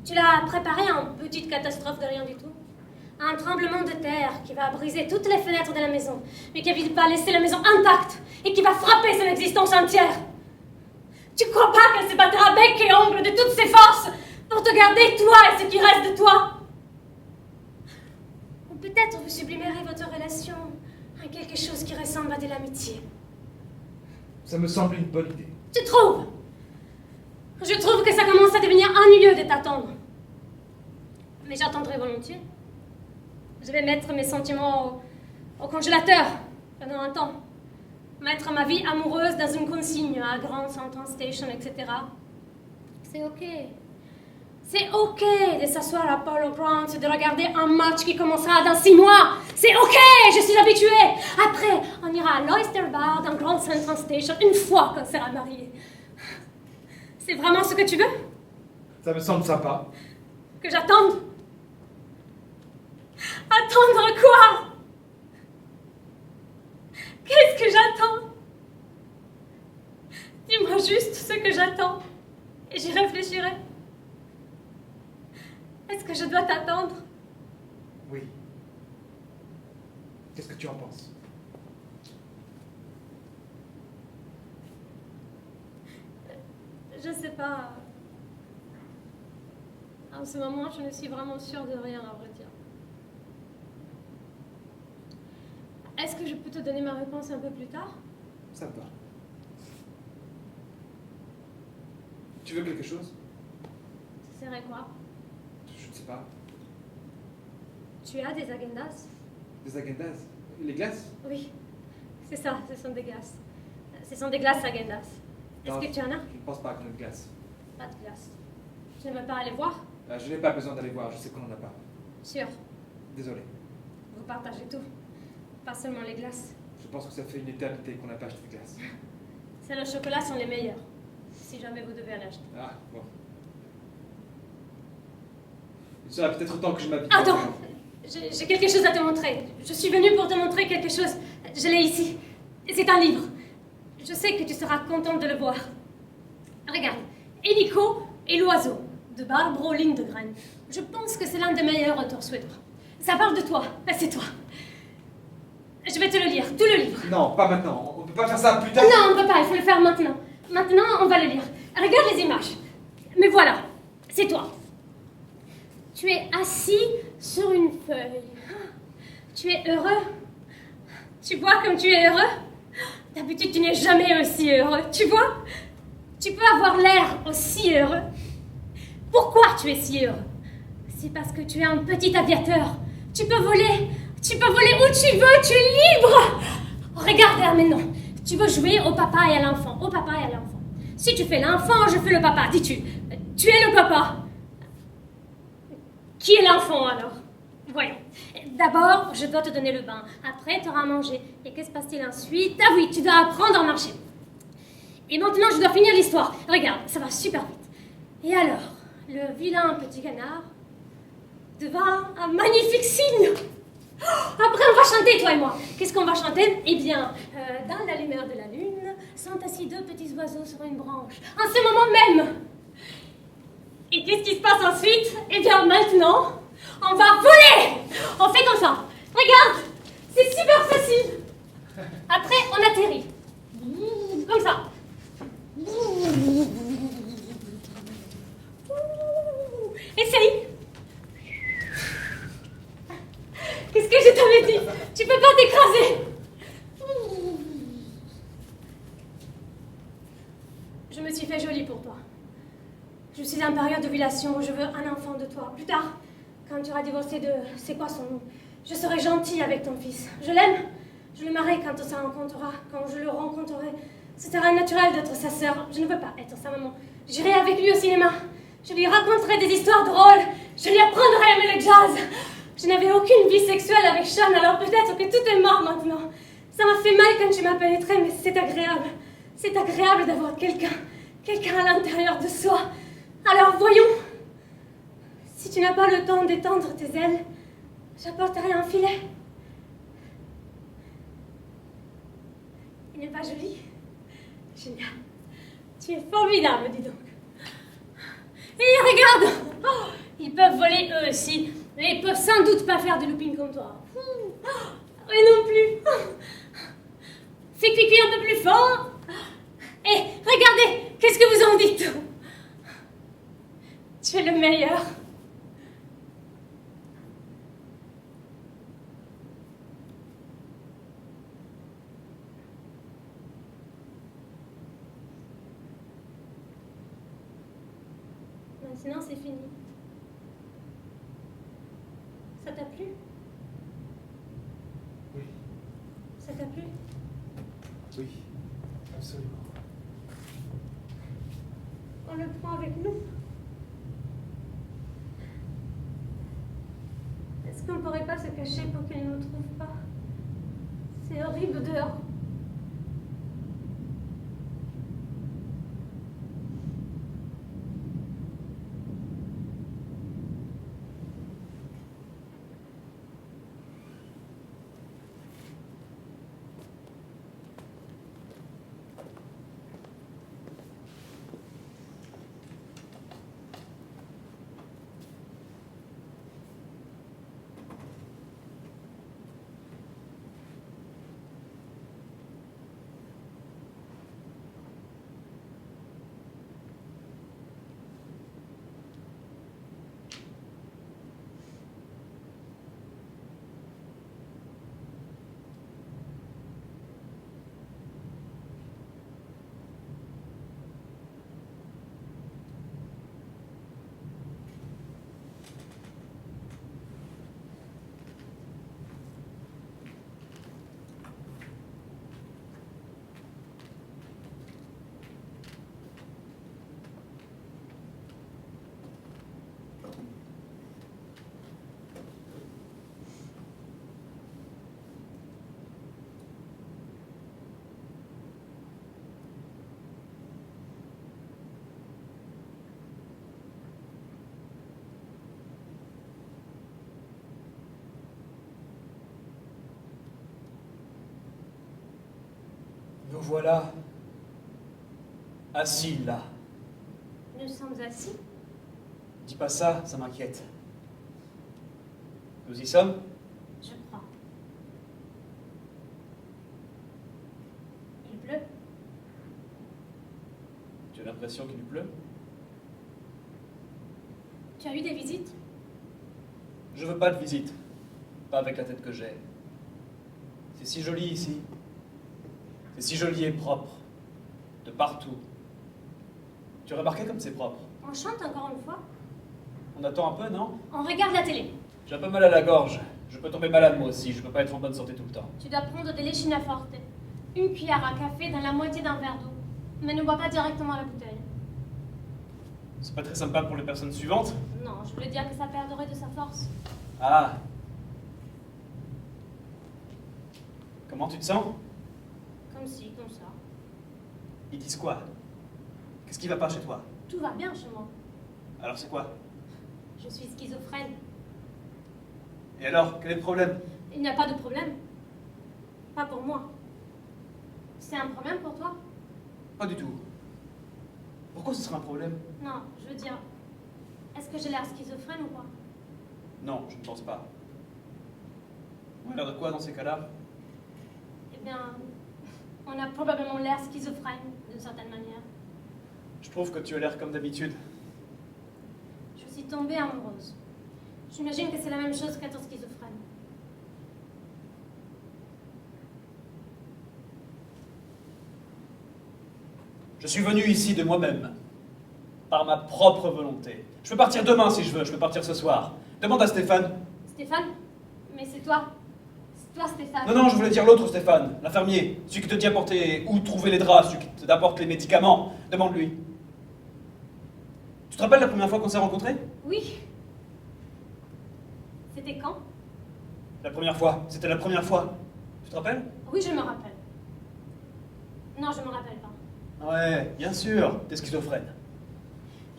Tu l'as préparé en petite catastrophe de rien du tout? Un tremblement de terre qui va briser toutes les fenêtres de la maison, mais qui va laisser la maison intacte et qui va frapper son existence entière. Tu crois pas qu'elle se battra bec et ongle de toutes ses forces pour te garder toi et ce qui reste de toi? Ou peut-être vous sublimerez votre relation à quelque chose qui ressemble à de l'amitié. Ça me semble une bonne idée. Tu trouves? Je trouve que ça commence à devenir ennuyeux de t'attendre. Mais j'attendrai volontiers. Je vais mettre mes sentiments au congélateur pendant un temps. Mettre ma vie amoureuse dans une consigne à Grand Central Station, etc. C'est ok. C'est ok de s'asseoir à Polo Grounds et de regarder un match qui commencera dans 6 mois. C'est ok, je suis habituée. Après, on ira à l'Oyster Bar dans Grand Central Station une fois qu'on sera mariés. C'est vraiment ce que tu veux? Ça me semble sympa. Que j'attende? Attendre quoi? Qu'est-ce que j'attends? Dis-moi juste ce que j'attends et j'y réfléchirai. Est-ce que je dois t'attendre. Oui. Qu'est-ce que tu en penses? Je sais pas. En ce moment, je ne suis vraiment sûre de rien, à vrai dire. Est-ce que je peux te donner ma réponse un peu plus tard? Ça va. Tu veux quelque chose? Ce serait quoi? Je ne sais pas. Tu as des agendas? Des agendas? Les glaces? Oui, c'est ça, ce sont des glaces. Ce sont des glaces agendas. Est-ce Non, que tu en as? Je ne pense pas qu'on ait de glace. Pas de glace. Tu n'aimes pas aller voir? Je n'ai pas besoin d'aller voir, je sais qu'on n'en a pas. Sûr, Désolé. vous partagez tout. Pas seulement les glaces. Je pense que ça fait une éternité qu'on n'a pas acheté de glace. Celles au chocolat sont les meilleures. Si jamais vous devez en acheter. Ah, bon. Il sera peut-être temps que je m'habitue. Attends! J'ai quelque chose à te montrer. Je suis venue pour te montrer quelque chose. Je l'ai ici. C'est un livre. Je sais que tu seras contente de le voir. Regarde. Hélico et l'oiseau, de Barbro Lindgren. Je pense que c'est l'un des meilleurs auteurs suédois. Ça parle de toi. C'est toi. Je vais te le lire, tout le livre. Non, pas maintenant. On peut pas faire ça plus tard. Non, on ne peut pas, il faut le faire maintenant. Maintenant, on va le lire. Regarde les images. Mais voilà, c'est toi. Tu es assis sur une feuille. Tu es heureux. Tu vois comme tu es heureux? D'habitude, tu n'es jamais aussi heureux. Tu vois? Tu peux avoir l'air aussi heureux. Pourquoi tu es si heureux? C'est parce que tu es un petit aviateur. Tu peux voler. Tu peux voler où tu veux. Tu es libre. Regarde maintenant. Tu veux jouer au papa et à l'enfant. Au papa et à l'enfant. Si tu fais l'enfant, je fais le papa. Dis-tu. Tu es le papa. Qui est l'enfant alors? Voyons. D'abord, je dois te donner le bain. Après, tu auras à manger. Et que se passe-t-il ensuite? Ah oui, tu dois apprendre à marcher. Et maintenant, je dois finir l'histoire. Regarde, ça va super vite. Et alors, le vilain petit canard devint un magnifique cygne. Après, on va chanter, toi et moi. Qu'est-ce qu'on va chanter? Eh bien, dans la lumière de la lune, sont assis deux petits oiseaux sur une branche. En ce moment même. Et qu'est-ce qui se passe ensuite? Eh bien, maintenant, on va voler. On fait comme ça. Regarde, c'est super facile. Après, on atterrit. Comme ça. Essaye. Qu'est-ce que je t'avais dit? Tu peux pas t'écraser. Je me suis fait jolie pour toi. Je suis en période d'ovulation. Je veux un enfant de toi. Plus tard, quand tu auras divorcé de... C'est quoi son nom? Je serai gentille avec ton fils. Je l'aime. Je l'aimerai quand on se rencontrera. Quand je le rencontrerai. Ce sera naturel d'être sa sœur. Je ne veux pas être sa maman. J'irai avec lui au cinéma. Je lui raconterai des histoires drôles. Je lui apprendrai à aimer le jazz. Je n'avais aucune vie sexuelle avec Sean, alors peut-être que tout est mort maintenant. Ça m'a fait mal quand tu m'as pénétré, mais c'est agréable. C'est agréable d'avoir quelqu'un à l'intérieur de soi. Alors voyons. Si tu n'as pas le temps d'étendre tes ailes, j'apporterai un filet. Il n'est pas joli? Génial. Tu es formidable, dis donc. Et regarde! Oh, ils peuvent voler eux aussi, mais ils peuvent sans doute pas faire de looping comme toi. Et non plus. Fais cuicui un peu plus fort. Et regardez, qu'est-ce que vous en dites? Tu es le meilleur. Maintenant, c'est fini. Ça t'a plu? Oui. Ça t'a plu? Oui, absolument. On le prend avec nous. Est-ce qu'on ne pourrait pas se cacher pour qu'il ne nous trouve pas? C'est horrible dehors. Nous voilà assis là. Nous sommes assis. Dis pas ça, ça m'inquiète. Nous y sommes? Je crois. Il pleut. Tu as l'impression qu'il pleut? Tu as eu des visites? Je veux pas de visite. Pas avec la tête que j'ai. C'est si joli ici. C'est si joli et propre. De partout. Tu as remarqué comme c'est propre? On chante encore une fois? On attend un peu, non? On regarde la télé. J'ai un peu mal à la gorge. Je peux tomber malade moi aussi. Je peux pas être en bonne santé tout le temps. Tu dois prendre de l'échine forte. Une cuillère à café dans la moitié d'un verre d'eau. Mais ne bois pas directement la bouteille. C'est pas très sympa pour les personnes suivantes? Non, je voulais dire que ça perdrait de sa force. Ah. Comment tu te sens? Comme ci, comme ça. Ils disent quoi? Qu'est-ce qui va pas chez toi? Tout va bien chez moi. Alors c'est quoi? Je suis schizophrène. Et alors, quel est le problème? Il n'y a pas de problème. Pas pour moi. C'est un problème pour toi? Pas du tout. Pourquoi ce serait un problème? Non, je veux dire, est-ce que j'ai l'air schizophrène ou quoi? Non, je ne pense pas. On a l'air de quoi dans ces cas-là? Eh bien, on a probablement l'air schizophrène, d'une certaine manière. Je trouve que tu as l'air comme d'habitude. Je suis tombée amoureuse. J'imagine que c'est la même chose qu'être schizophrène. Je suis venu ici de moi-même, par ma propre volonté. Je peux partir demain si je veux, je peux partir ce soir. Demande à Stéphane. Stéphane? Mais c'est toi. C'est toi, Stéphane. Non, non, je voulais dire l'autre Stéphane, l'infirmier, celui qui te dit apporter où trouver les draps, celui qui t'apporte les médicaments. Demande-lui. Tu te rappelles la première fois qu'on s'est rencontrés? Oui. C'était quand? La première fois, c'était la première fois. Tu te rappelles? Oui, je me rappelle. Non, je me rappelle pas. Ouais, bien sûr, t'es schizophrène.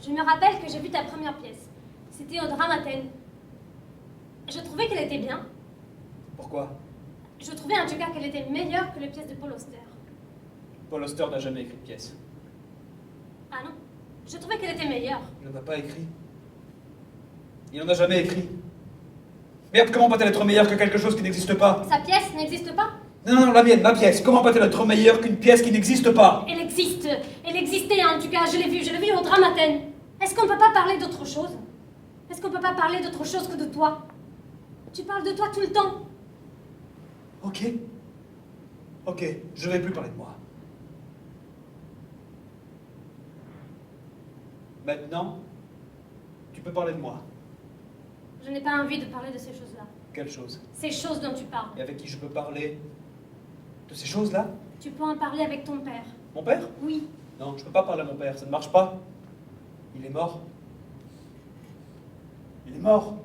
Je me rappelle que j'ai vu ta première pièce. C'était au Dramaten. Je trouvais qu'elle était bien. Pourquoi? Je trouvais en tout cas qu'elle était meilleure que les pièces de Paul Auster. Paul Auster n'a jamais écrit de pièce. Ah non? Je trouvais qu'elle était meilleure. Il n'en a pas écrit. Il n'en a jamais écrit. Merde, comment peut-elle être meilleure que quelque chose qui n'existe pas? Sa pièce n'existe pas? Non, non, la mienne, ma pièce. Comment peut-elle être meilleure qu'une pièce qui n'existe pas? Elle existe. Elle existait en tout cas. Je l'ai vue au Dramaten. Est-ce qu'on peut pas parler d'autre chose? Est-ce qu'on peut pas parler d'autre chose que de toi? Tu parles de toi tout le temps. Ok. Ok, je vais plus parler de moi. Maintenant, tu peux parler de moi. Je n'ai pas envie de parler de ces choses-là. Quelle chose? Ces choses dont tu parles. Et avec qui je peux parler de ces choses-là? Tu peux en parler avec ton père. Mon père? Oui. Non, je peux pas parler à mon père, ça ne marche pas. Il est mort. Il est mort.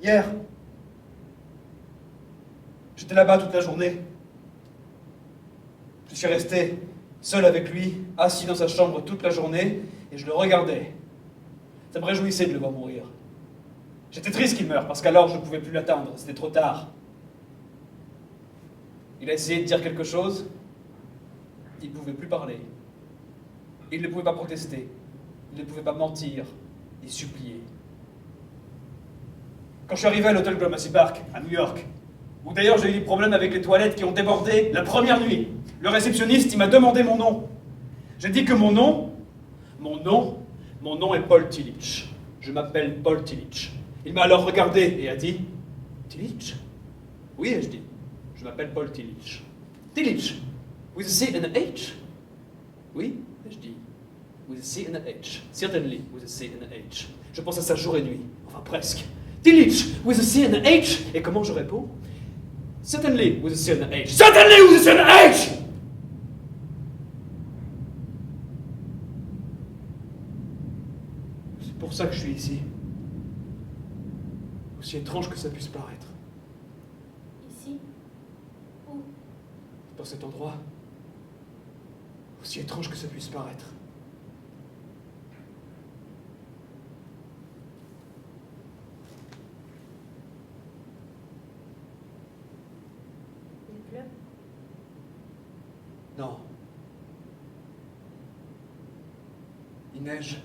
Hier. J'étais là-bas toute la journée. Je suis resté seul avec lui, assis dans sa chambre toute la journée, et je le regardais. Ça me réjouissait de le voir mourir. J'étais triste qu'il meure, parce qu'alors je ne pouvais plus l'attendre, c'était trop tard. Il a essayé de dire quelque chose, il ne pouvait plus parler. Il ne pouvait pas protester, il ne pouvait pas mentir, et supplier. Quand je suis arrivé à l'hôtel Gramercy Park, à New York, où d'ailleurs j'ai eu des problèmes avec les toilettes qui ont débordé la première nuit, le réceptionniste, il m'a demandé mon nom. J'ai dit que mon nom est Paul Tillich. Je m'appelle Paul Tillich. Il m'a alors regardé et a dit « Tillich ?» Oui, ai-je dit. Je m'appelle Paul Tillich. Tillich, with a C and a H? Oui, ai-je dit. With a C and a H. Certainly, with a C and a H. Je pense à ça jour et nuit. Enfin, presque. Tillich, with a C and a H. Et comment je réponds? Certainly, with a C and a H. Certainly, with a C and a H! C'est pour ça que je suis ici. Aussi étrange que ça puisse paraître. Ici? Où? Dans cet endroit. Aussi étrange que ça puisse paraître. Il pleut. Non. Il neige.